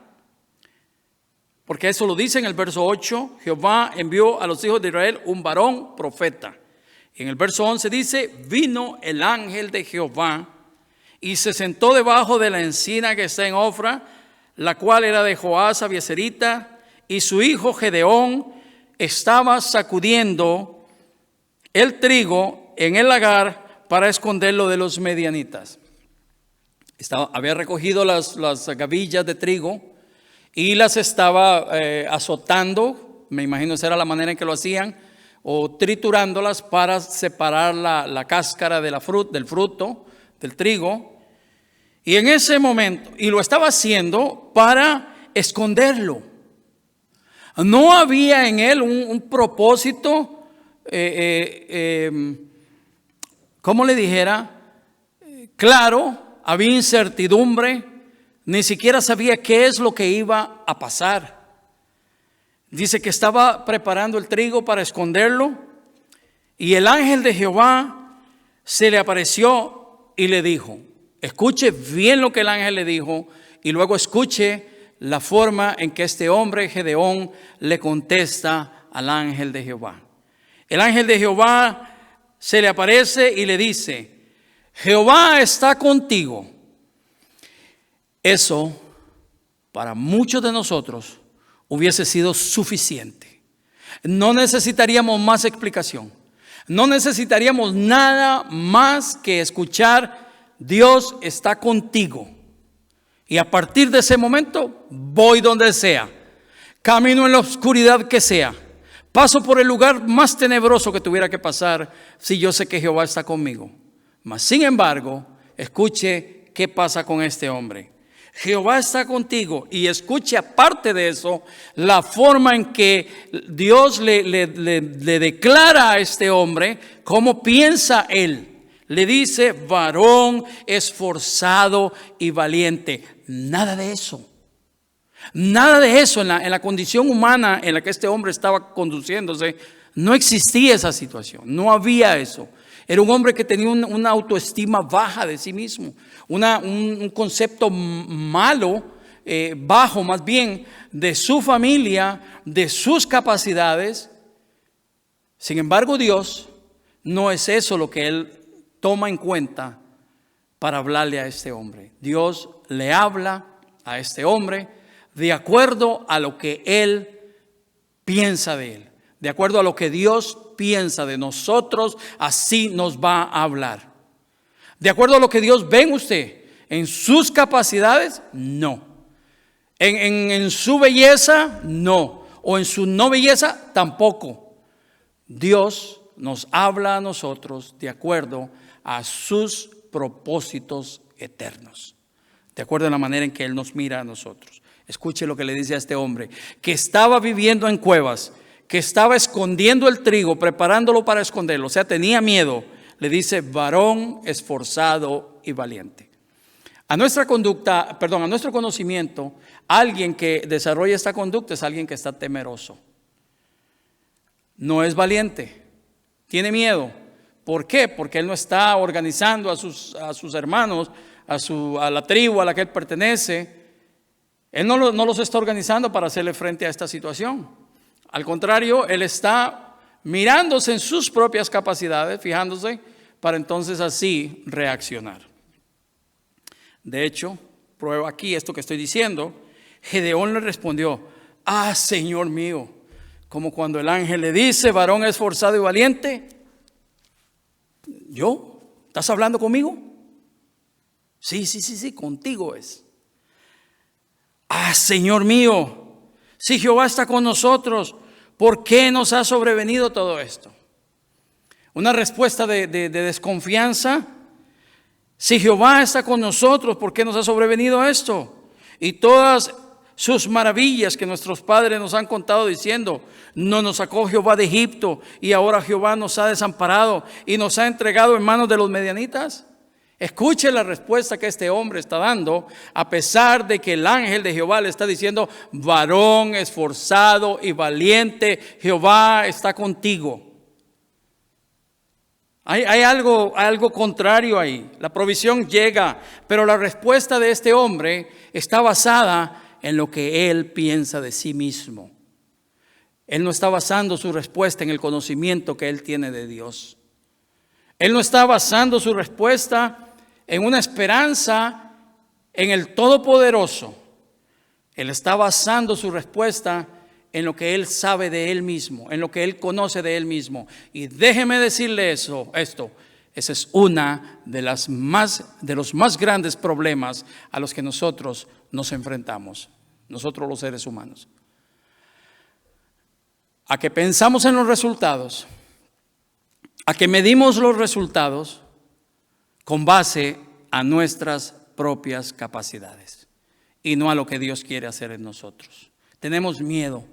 porque eso lo dice en el verso 8, Jehová envió a los hijos de Israel un varón profeta. Y en el verso 11 dice, vino el ángel de Jehová y se sentó debajo de la encina que está en Ofra, la cual era de Joás Abieserita, y su hijo Gedeón estaba sacudiendo el trigo en el lagar para esconderlo de los medianitas. Había recogido las gavillas de trigo y las estaba azotando, me imagino esa era la manera en que lo hacían, o triturándolas para separar la cáscara del fruto, del trigo. Y en ese momento, y lo estaba haciendo para esconderlo. No había en él un propósito, ¿cómo le dijera? Claro, había incertidumbre, ni siquiera sabía qué es lo que iba a pasar. Dice que estaba preparando el trigo para esconderlo, y el ángel de Jehová se le apareció y le dijo, escuche bien lo que el ángel le dijo, y luego escuche la forma en que este hombre Gedeón le contesta al ángel de Jehová. El ángel de Jehová se le aparece y le dice, Jehová está contigo. Eso para muchos de nosotros hubiese sido suficiente. No necesitaríamos más explicación. No necesitaríamos nada más que escuchar, Dios está contigo. Y a partir de ese momento voy donde sea, camino en la oscuridad que sea, paso por el lugar más tenebroso que tuviera que pasar, si yo sé que Jehová está conmigo. Mas sin embargo, escuche qué pasa con este hombre. Jehová está contigo, y escuche aparte de eso la forma en que Dios le declara a este hombre cómo piensa él. Le dice, varón esforzado y valiente. Nada de eso. Nada de eso en la condición humana en la que este hombre estaba conduciéndose. No existía esa situación. No había eso. Era un hombre que tenía una autoestima baja de sí mismo. Un concepto malo, bajo más bien, de su familia, de sus capacidades. Sin embargo, Dios no es eso lo que Él toma en cuenta para hablarle a este hombre. Dios le habla a este hombre de acuerdo a lo que Él piensa de él. De acuerdo a lo que Dios piensa de nosotros, así nos va a hablar. De acuerdo a lo que Dios ve en usted, en sus capacidades, no. En su belleza, no. O en su no belleza, tampoco. Dios nos habla a nosotros de acuerdo a sus propósitos eternos. De acuerdo a la manera en que Él nos mira a nosotros. Escuche lo que le dice a este hombre, que estaba viviendo en cuevas, que estaba escondiendo el trigo, preparándolo para esconderlo. O sea, tenía miedo. Le dice, varón esforzado y valiente. A nuestra conducta, perdón, a nuestro conocimiento, alguien que desarrolla esta conducta es alguien que está temeroso. No es valiente, tiene miedo. ¿Por qué? Porque él no está organizando a sus hermanos, a la tribu a la que él pertenece. Él no los está organizando para hacerle frente a esta situación. Al contrario, él está mirándose en sus propias capacidades, fijándose, para entonces así reaccionar. De hecho, prueba aquí esto que estoy diciendo. Gedeón le respondió: ah, Señor mío, como cuando el ángel le dice, varón esforzado y valiente. ¿Yo? ¿Estás hablando conmigo? Sí, contigo es. Ah, Señor mío, si Jehová está con nosotros, ¿por qué nos ha sobrevenido todo esto? Una respuesta de desconfianza. Si Jehová está con nosotros, ¿por qué nos ha sobrevenido esto? Y todas sus maravillas que nuestros padres nos han contado diciendo: no nos sacó Jehová de Egipto y ahora Jehová nos ha desamparado y nos ha entregado en manos de los medianitas. Escuche la respuesta que este hombre está dando, a pesar de que el ángel de Jehová le está diciendo: varón esforzado y valiente, Jehová está contigo. Hay algo contrario ahí. La provisión llega, pero la respuesta de este hombre está basada en lo que él piensa de sí mismo. Él no está basando su respuesta en el conocimiento que él tiene de Dios. Él no está basando su respuesta en una esperanza en el Todopoderoso. Él está basando su respuesta en lo que él sabe de él mismo, en lo que él conoce de él mismo. Y déjeme decirle esto, ese es una de los más grandes problemas a los que nosotros nos enfrentamos, nosotros los seres humanos. A que pensamos en los resultados, a que medimos los resultados con base a nuestras propias capacidades y no a lo que Dios quiere hacer en nosotros. Tenemos miedo.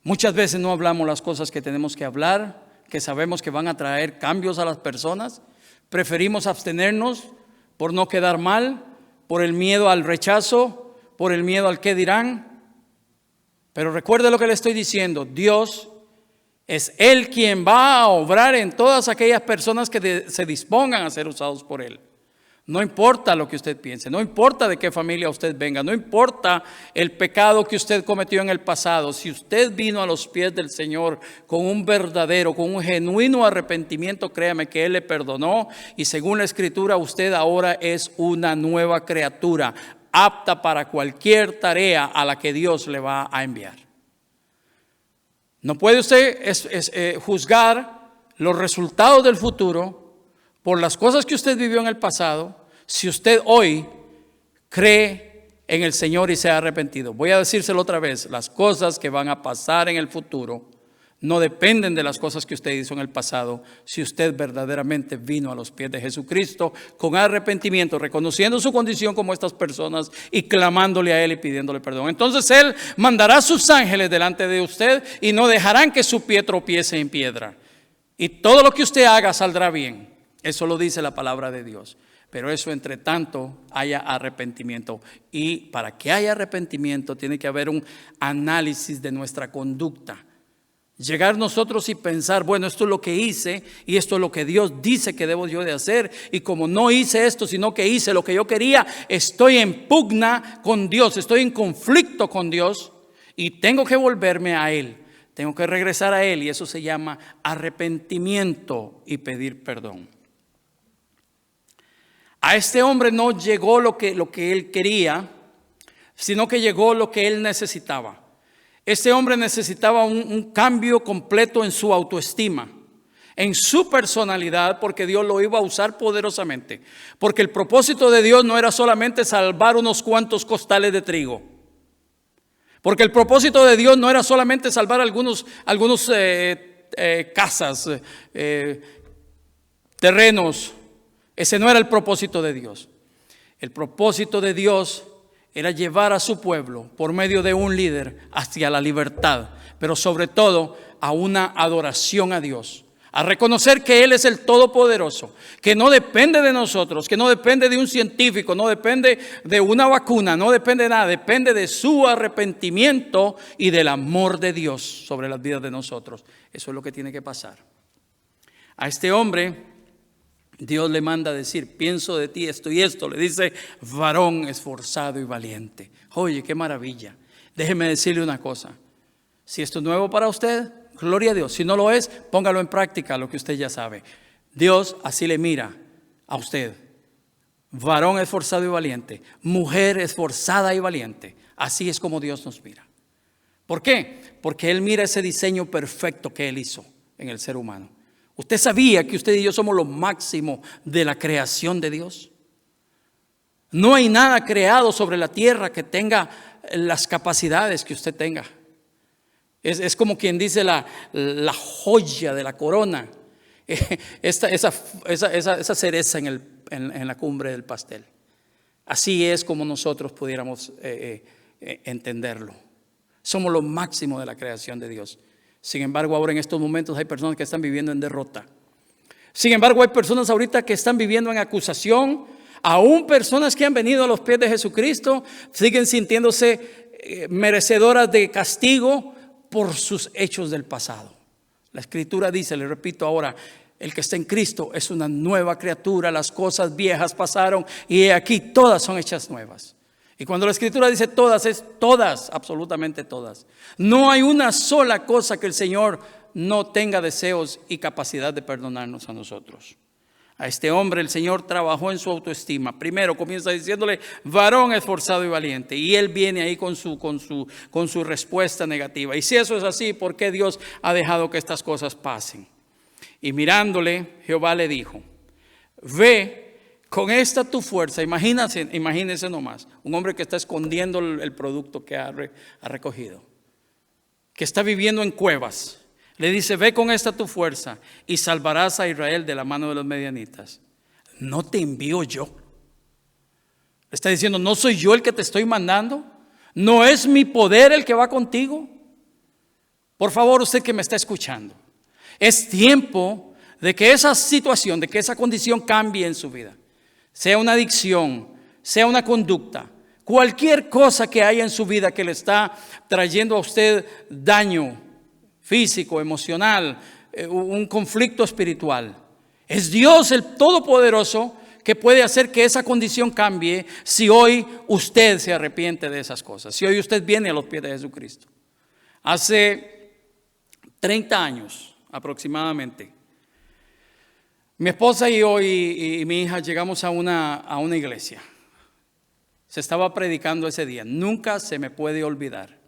Muchas veces no hablamos las cosas que tenemos que hablar, que sabemos que van a traer cambios a las personas. Preferimos abstenernos por no quedar mal, por el miedo al rechazo, por el miedo al qué dirán. Pero recuerde lo que le estoy diciendo: Dios es Él quien va a obrar en todas aquellas personas que se dispongan a ser usados por Él. No importa lo que usted piense, no importa de qué familia usted venga, no importa el pecado que usted cometió en el pasado. Si usted vino a los pies del Señor con un verdadero, con un genuino arrepentimiento, créame que Él le perdonó, y según la Escritura usted ahora es una nueva criatura, apta para cualquier tarea a la que Dios le va a enviar. No puede usted juzgar los resultados del futuro por las cosas que usted vivió en el pasado, si usted hoy cree en el Señor y se ha arrepentido. Voy a decírselo otra vez: las cosas que van a pasar en el futuro no dependen de las cosas que usted hizo en el pasado, si usted verdaderamente vino a los pies de Jesucristo con arrepentimiento, reconociendo su condición como estas personas y clamándole a Él y pidiéndole perdón. Entonces Él mandará sus ángeles delante de usted y no dejarán que su pie tropiece en piedra. Y todo lo que usted haga saldrá bien. Eso lo dice la palabra de Dios. Pero eso, entre tanto, haya arrepentimiento. Y para que haya arrepentimiento tiene que haber un análisis de nuestra conducta. Llegar nosotros y pensar: bueno, esto es lo que hice y esto es lo que Dios dice que debo yo de hacer. Y como no hice esto, sino que hice lo que yo quería, estoy en pugna con Dios, estoy en conflicto con Dios y tengo que volverme a Él. Tengo que regresar a Él, y eso se llama arrepentimiento y pedir perdón. A este hombre no llegó lo que él quería, sino que llegó lo que él necesitaba. Este hombre necesitaba un cambio completo en su autoestima, en su personalidad, porque Dios lo iba a usar poderosamente. Porque el propósito de Dios no era solamente salvar unos cuantos costales de trigo. Porque el propósito de Dios no era solamente salvar algunos casas, terrenos. Ese no era el propósito de Dios. El propósito de Dios era llevar a su pueblo por medio de un líder hacia la libertad, pero sobre todo a una adoración a Dios, a reconocer que Él es el Todopoderoso, que no depende de nosotros, que no depende de un científico, no depende de una vacuna, no depende de nada, depende de su arrepentimiento y del amor de Dios sobre las vidas de nosotros. Eso es lo que tiene que pasar. A este hombre Dios le manda a decir: pienso de ti esto y esto. Le dice: varón esforzado y valiente. Oye, qué maravilla. Déjeme decirle una cosa. Si esto es nuevo para usted, gloria a Dios. Si no lo es, póngalo en práctica, lo que usted ya sabe. Dios así le mira a usted. Varón esforzado y valiente. Mujer esforzada y valiente. Así es como Dios nos mira. ¿Por qué? Porque Él mira ese diseño perfecto que Él hizo en el ser humano. ¿Usted sabía que usted y yo somos lo máximo de la creación de Dios? No hay nada creado sobre la tierra que tenga las capacidades que usted tenga. Es como quien dice la joya de la corona, esa cereza en la cumbre del pastel. Así es como nosotros pudiéramos entenderlo. Somos lo máximo de la creación de Dios. Sin embargo, ahora en estos momentos hay personas que están viviendo en derrota. Sin embargo, hay personas ahorita que están viviendo en acusación. Aún personas que han venido a los pies de Jesucristo siguen sintiéndose merecedoras de castigo por sus hechos del pasado. La Escritura dice, le repito ahora: el que está en Cristo es una nueva criatura, las cosas viejas pasaron y he aquí todas son hechas nuevas. Y cuando la Escritura dice todas, es todas, absolutamente todas. No hay una sola cosa que el Señor no tenga deseos y capacidad de perdonarnos a nosotros. A este hombre el Señor trabajó en su autoestima. Primero comienza diciéndole: varón esforzado y valiente. Y él viene ahí con su respuesta negativa. Y si eso es así, ¿por qué Dios ha dejado que estas cosas pasen? Y mirándole, Jehová le dijo: ve con esta tu fuerza. Imagínense nomás, un hombre que está escondiendo el producto que ha recogido, que está viviendo en cuevas. Le dice: ve con esta tu fuerza y salvarás a Israel de la mano de los medianitas. ¿No te envío yo? Le está diciendo: ¿no soy yo el que te estoy mandando? ¿No es mi poder el que va contigo? Por favor, usted que me está escuchando, es tiempo de que esa situación, de que esa condición cambie en su vida. Sea una adicción, sea una conducta, cualquier cosa que haya en su vida que le está trayendo a usted daño físico, emocional, un conflicto espiritual. Es Dios el Todopoderoso que puede hacer que esa condición cambie si hoy usted se arrepiente de esas cosas, si hoy usted viene a los pies de Jesucristo. Hace 30 años aproximadamente, mi esposa y yo y mi hija llegamos a una iglesia. Se estaba predicando ese día, nunca se me puede olvidar.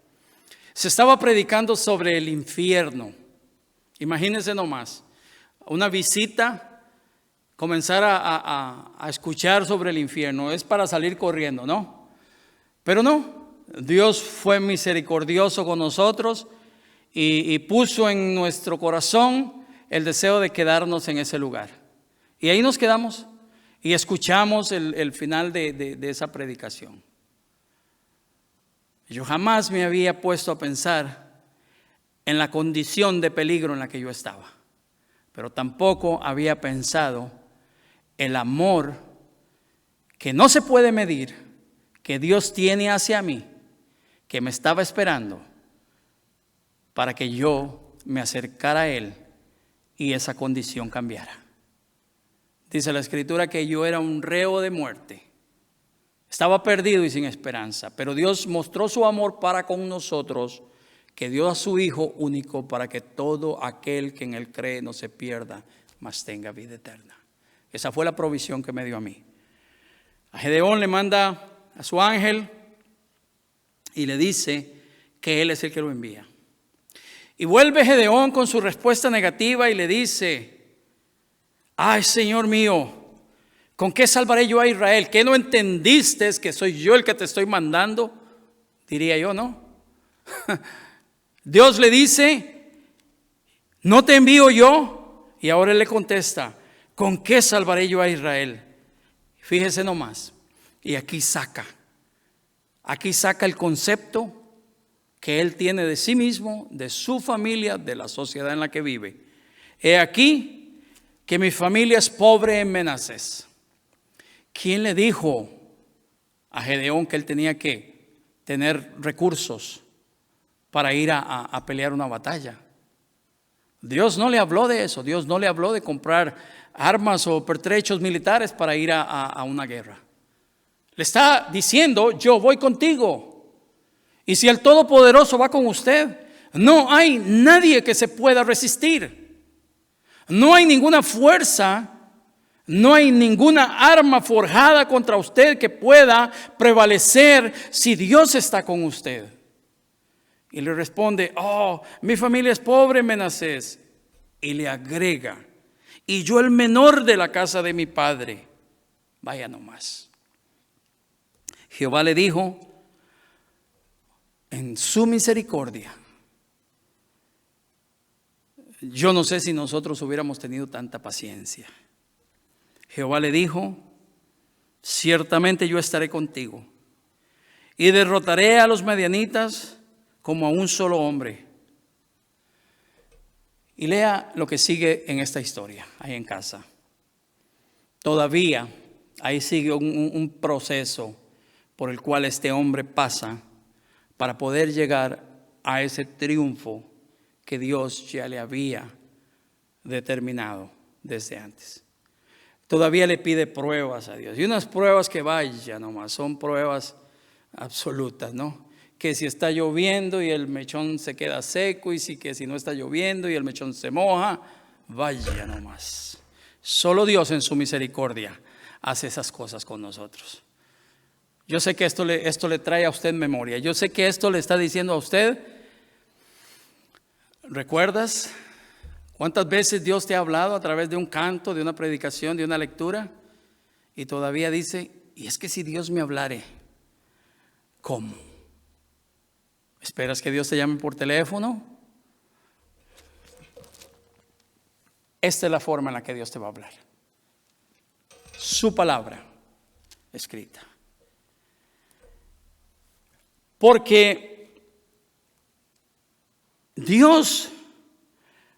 Se estaba predicando sobre el infierno. Imagínense nomás, una visita, comenzar a escuchar sobre el infierno. Es para salir corriendo, ¿no? Pero no, Dios fue misericordioso con nosotros y puso en nuestro corazón el deseo de quedarnos en ese lugar. Y ahí nos quedamos y escuchamos el final de esa predicación. Yo jamás me había puesto a pensar en la condición de peligro en la que yo estaba, pero tampoco había pensado el amor que no se puede medir, que Dios tiene hacia mí, que me estaba esperando para que yo me acercara a Él y esa condición cambiara. Dice la Escritura que yo era un reo de muerte. Estaba perdido y sin esperanza, pero Dios mostró su amor para con nosotros, que dio a su Hijo único para que todo aquel que en Él cree no se pierda, mas tenga vida eterna. Esa fue la provisión que me dio a mí. A Gedeón le manda a su ángel y le dice que Él es el que lo envía. Y vuelve Gedeón con su respuesta negativa y le dice: ay, Señor mío, ¿con qué salvaré yo a Israel? ¿Qué no entendiste que soy yo el que te estoy mandando? Diría yo, ¿no? Dios le dice: ¿no te envío yo? Y ahora él le contesta: ¿con qué salvaré yo a Israel? Fíjese nomás. Y aquí saca el concepto que él tiene de sí mismo, de su familia, de la sociedad en la que vive. He aquí que mi familia es pobre en Manasés. ¿Quién le dijo a Gedeón que él tenía que tener recursos para ir a pelear una batalla? Dios no le habló de eso. Dios no le habló de comprar armas o pertrechos militares para ir a una guerra. Le está diciendo: yo voy contigo. Y si el Todopoderoso va con usted, no hay nadie que se pueda resistir. No hay ninguna fuerza, no hay ninguna arma forjada contra usted que pueda prevalecer si Dios está con usted. Y le responde: oh, mi familia es pobre en Manasés. Y le agrega: y yo el menor de la casa de mi padre. Vaya nomás. Jehová le dijo en su misericordia. Yo no sé si nosotros hubiéramos tenido tanta paciencia. Jehová le dijo: ciertamente yo estaré contigo y derrotaré a los madianitas como a un solo hombre. Y lea lo que sigue en esta historia, ahí en casa. Todavía ahí sigue un proceso por el cual este hombre pasa para poder llegar a ese triunfo que Dios ya le había determinado desde antes. Todavía le pide pruebas a Dios. Y unas pruebas que vaya nomás, son pruebas absolutas, ¿no? Que si está lloviendo y el mechón se queda seco, y que si no está lloviendo y el mechón se moja, vaya nomás. Solo Dios en su misericordia hace esas cosas con nosotros. Yo sé que esto le trae a usted memoria. Yo sé que esto le está diciendo a usted: ¿recuerdas cuántas veces Dios te ha hablado a través de un canto, de una predicación, de una lectura? Y todavía dice: y es que si Dios me hablare, ¿cómo? ¿Esperas que Dios te llame por teléfono? Esta es la forma en la que Dios te va a hablar. Su palabra escrita. Porque Dios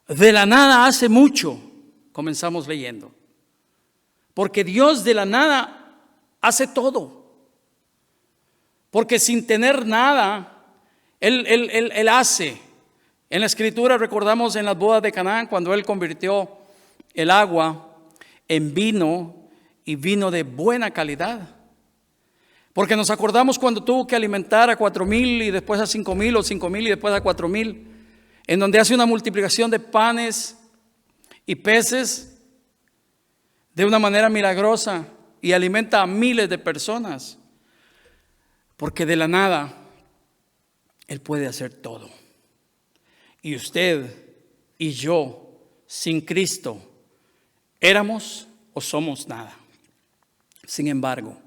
de la nada hace mucho, comenzamos leyendo. Porque Dios de la nada hace todo. Porque sin tener nada, Él hace. En la escritura recordamos en las bodas de Canaán, cuando Él convirtió el agua en vino, y vino de buena calidad. Porque nos acordamos cuando tuvo que alimentar a 4,000 y después a 5,000, o 5,000 y después a 4,000, en donde hace una multiplicación de panes y peces de una manera milagrosa y alimenta a miles de personas. Porque de la nada Él puede hacer todo. Y usted y yo, sin Cristo, éramos o somos nada. Sin embargo,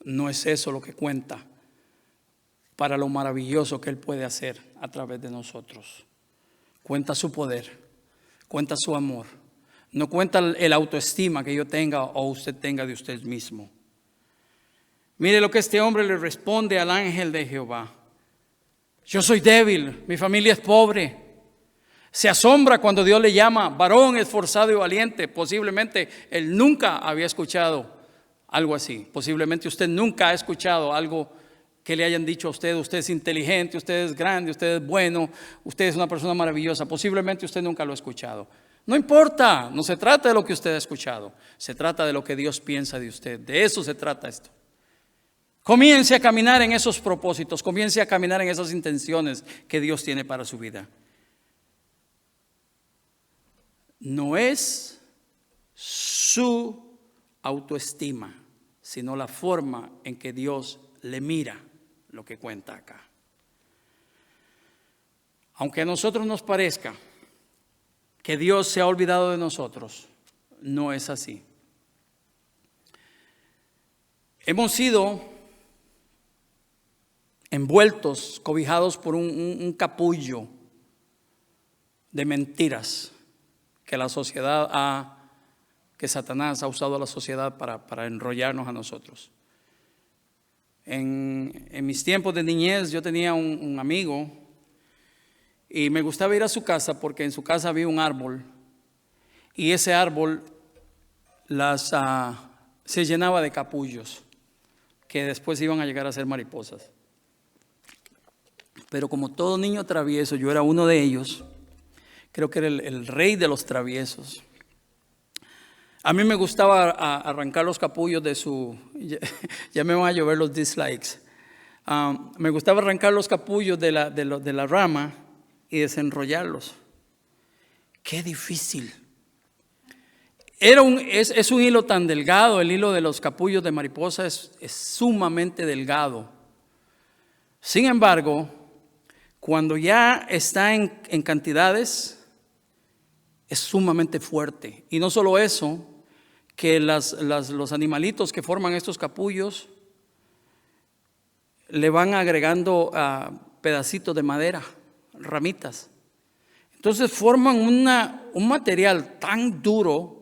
no es eso lo que cuenta para lo maravilloso que Él puede hacer a través de nosotros. Cuenta su poder, cuenta su amor. No cuenta el autoestima que yo tenga o usted tenga de usted mismo. Mire lo que este hombre le responde al ángel de Jehová: yo soy débil, mi familia es pobre. Se asombra cuando Dios le llama varón esforzado y valiente. Posiblemente él nunca había escuchado algo así. Posiblemente usted nunca ha escuchado algo que le hayan dicho a usted: usted es inteligente, usted es grande, usted es bueno, usted es una persona maravillosa. Posiblemente usted nunca lo ha escuchado. No importa, no se trata de lo que usted ha escuchado, se trata de lo que Dios piensa de usted. De eso se trata esto. Comience a caminar en esos propósitos, comience a caminar en esas intenciones que Dios tiene para su vida. No es su autoestima, sino la forma en que Dios le mira lo que cuenta acá. Aunque a nosotros nos parezca que Dios se ha olvidado de nosotros, no es así. Hemos sido envueltos, cobijados por un capullo de mentiras que Satanás ha usado a la sociedad para enrollarnos a nosotros. En mis tiempos de niñez yo tenía un amigo y me gustaba ir a su casa porque en su casa había un árbol y ese árbol se llenaba de capullos que después iban a llegar a ser mariposas. Pero como todo niño travieso, yo era uno de ellos. Creo que era el rey de los traviesos. A mí me gustaba arrancar los capullos de su... Ya me van a llover los dislikes. Me gustaba arrancar los capullos de la rama y desenrollarlos. ¡Qué difícil! Es un hilo tan delgado, el hilo de los capullos de mariposa es sumamente delgado. Sin embargo, cuando ya está en cantidades, es sumamente fuerte. Y no solo eso, que los animalitos que forman estos capullos le van agregando pedacitos de madera, ramitas. Entonces forman un material tan duro,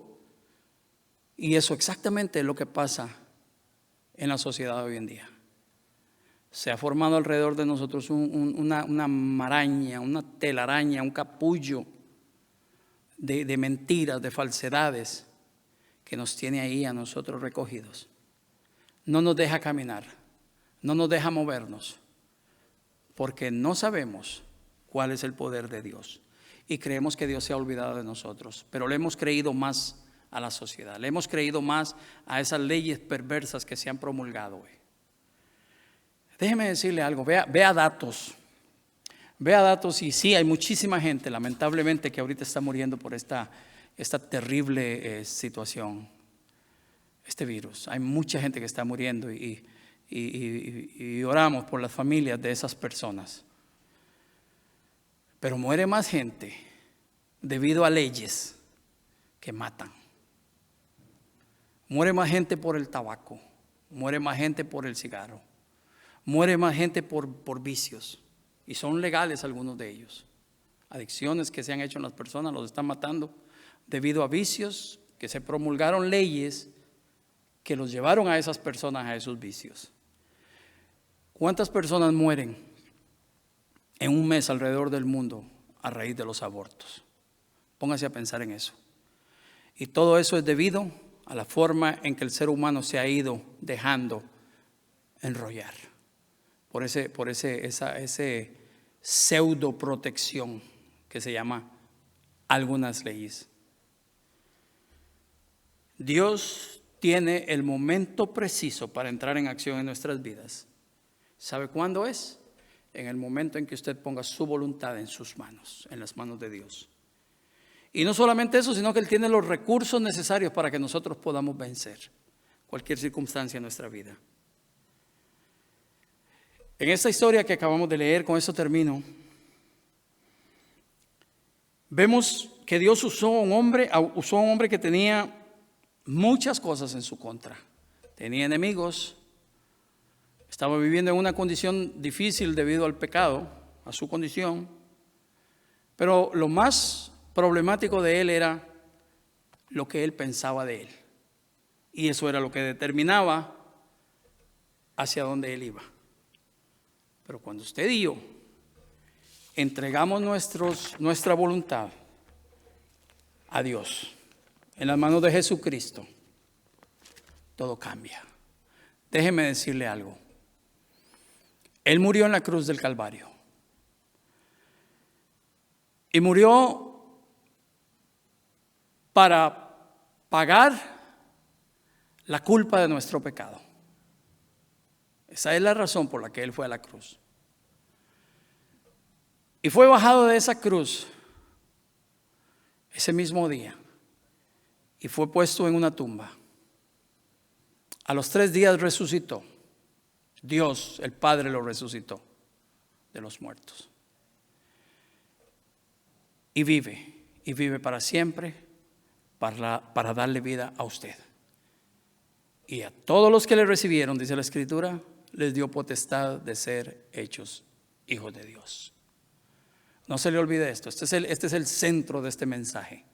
y eso exactamente es lo que pasa en la sociedad hoy en día. Se ha formado alrededor de nosotros una maraña, una telaraña, un capullo de mentiras, de falsedades que nos tiene ahí a nosotros recogidos. No nos deja caminar, no nos deja movernos, porque no sabemos cuál es el poder de Dios y creemos que Dios se ha olvidado de nosotros, pero le hemos creído más a la sociedad, le hemos creído más a esas leyes perversas que se han promulgado hoy. Déjeme decirle algo, vea datos. Vea datos y sí, hay muchísima gente, lamentablemente, que ahorita está muriendo por esta terrible situación, este virus. Hay mucha gente que está muriendo y oramos por las familias de esas personas. Pero muere más gente debido a leyes que matan. Muere más gente por el tabaco, muere más gente por el cigarro, muere más gente por vicios. Y son legales algunos de ellos. Adicciones que se han hecho en las personas los están matando debido a vicios que se promulgaron leyes que los llevaron a esas personas a esos vicios. ¿Cuántas personas mueren en un mes alrededor del mundo a raíz de los abortos? Póngase a pensar en eso. Y todo eso es debido a la forma en que el ser humano se ha ido dejando enrollar por ese pseudo protección que se llama algunas leyes. Dios tiene el momento preciso para entrar en acción en nuestras vidas. ¿Sabe cuándo es? En el momento en que usted ponga su voluntad en sus manos, en las manos de Dios. Y no solamente eso, sino que Él tiene los recursos necesarios para que nosotros podamos vencer cualquier circunstancia en nuestra vida. En esta historia que acabamos de leer, con eso termino, vemos que Dios usó a un hombre que tenía muchas cosas en su contra. Tenía enemigos, estaba viviendo en una condición difícil debido al pecado, a su condición, pero lo más problemático de él era lo que él pensaba de él. Y eso era lo que determinaba hacia dónde él iba. Pero cuando usted y yo entregamos nuestra voluntad a Dios en las manos de Jesucristo, todo cambia. Déjeme decirle algo. Él murió en la cruz del Calvario. Y murió para pagar la culpa de nuestro pecado. Esa es la razón por la que Él fue a la cruz. Y fue bajado de esa cruz ese mismo día y fue puesto en una tumba. A los 3 días resucitó. Dios, el Padre, lo resucitó de los muertos. Y vive para siempre para darle vida a usted. Y a todos los que le recibieron, dice la Escritura, les dio potestad de ser hechos hijos de Dios. No se le olvide esto. Este es el centro de este mensaje.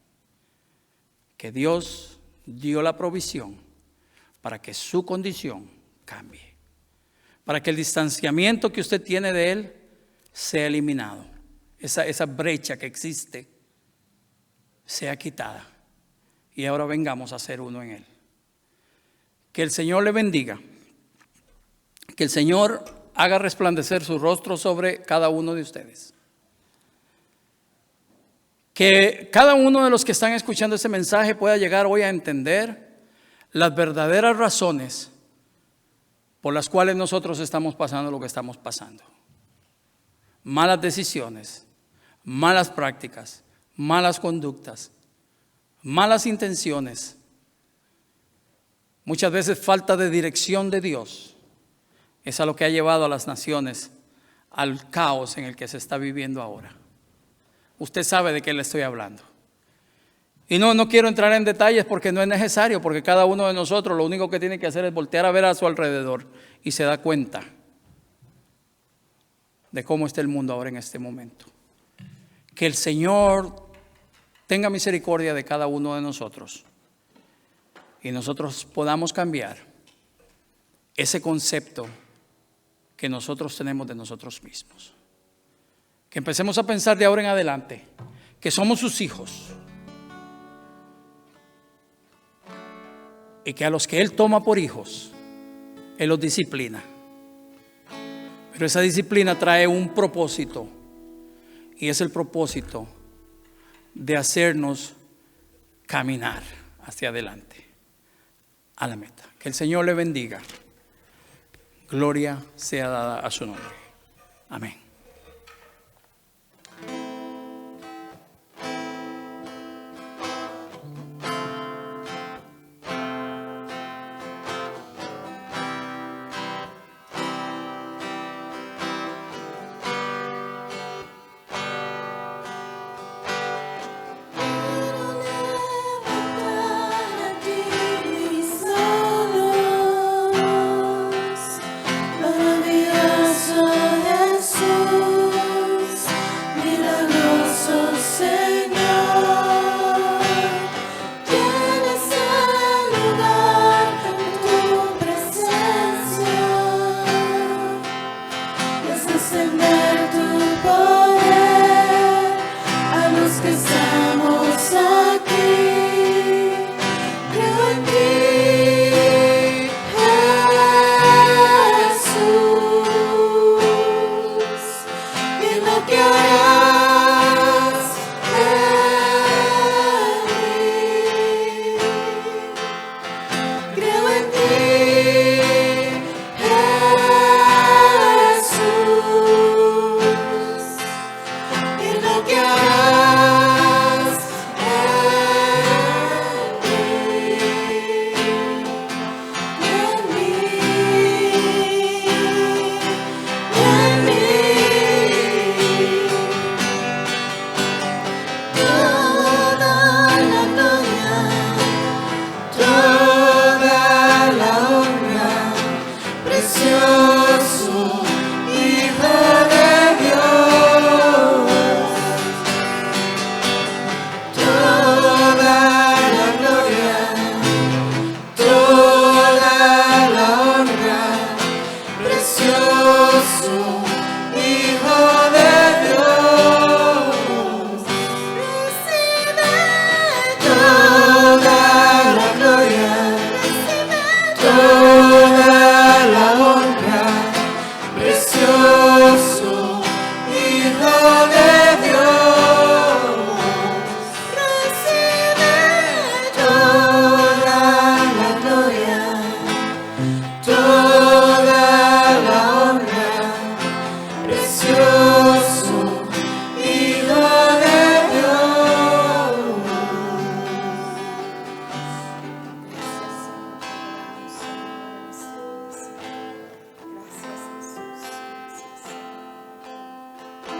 Que Dios dio la provisión para que su condición cambie. Para que el distanciamiento que usted tiene de Él sea eliminado. Esa brecha que existe sea quitada. y ahora vengamos a ser uno en Él. Que el Señor le bendiga. Que el Señor haga resplandecer su rostro sobre cada uno de ustedes. Que cada uno de los que están escuchando este mensaje pueda llegar hoy a entender las verdaderas razones por las cuales nosotros estamos pasando lo que estamos pasando. Malas decisiones, malas prácticas, malas conductas, malas intenciones. Muchas veces falta de dirección de Dios. Es a lo que ha llevado a las naciones al caos en el que se está viviendo ahora. Usted sabe de qué le estoy hablando. Y no quiero entrar en detalles porque no es necesario, porque cada uno de nosotros lo único que tiene que hacer es voltear a ver a su alrededor y se da cuenta de cómo está el mundo ahora en este momento. Que el Señor tenga misericordia de cada uno de nosotros y nosotros podamos cambiar ese concepto que nosotros tenemos de nosotros mismos. Que empecemos a pensar de ahora en adelante que somos sus hijos y que a los que Él toma por hijos, Él los disciplina. Pero esa disciplina trae un propósito, y es el propósito de hacernos caminar hacia adelante a la meta. Que el Señor le bendiga. Gloria sea dada a su nombre. Amén. Maravilloso Jesús, milagroso Señor, tienes el lugar en tu presencia, y haces extender tu poder a los que estamos aquí. Creo en ti, Jesús, y en lo que harás en mí. Creo en ti, Jesús, y en lo que harás precioso Hijo de Dios, toda la gloria, toda la honra, precioso Hijo de Dios, recibe toda la gloria, toda la honra, precioso Hijo de Dios, recibe toda la gloria, toda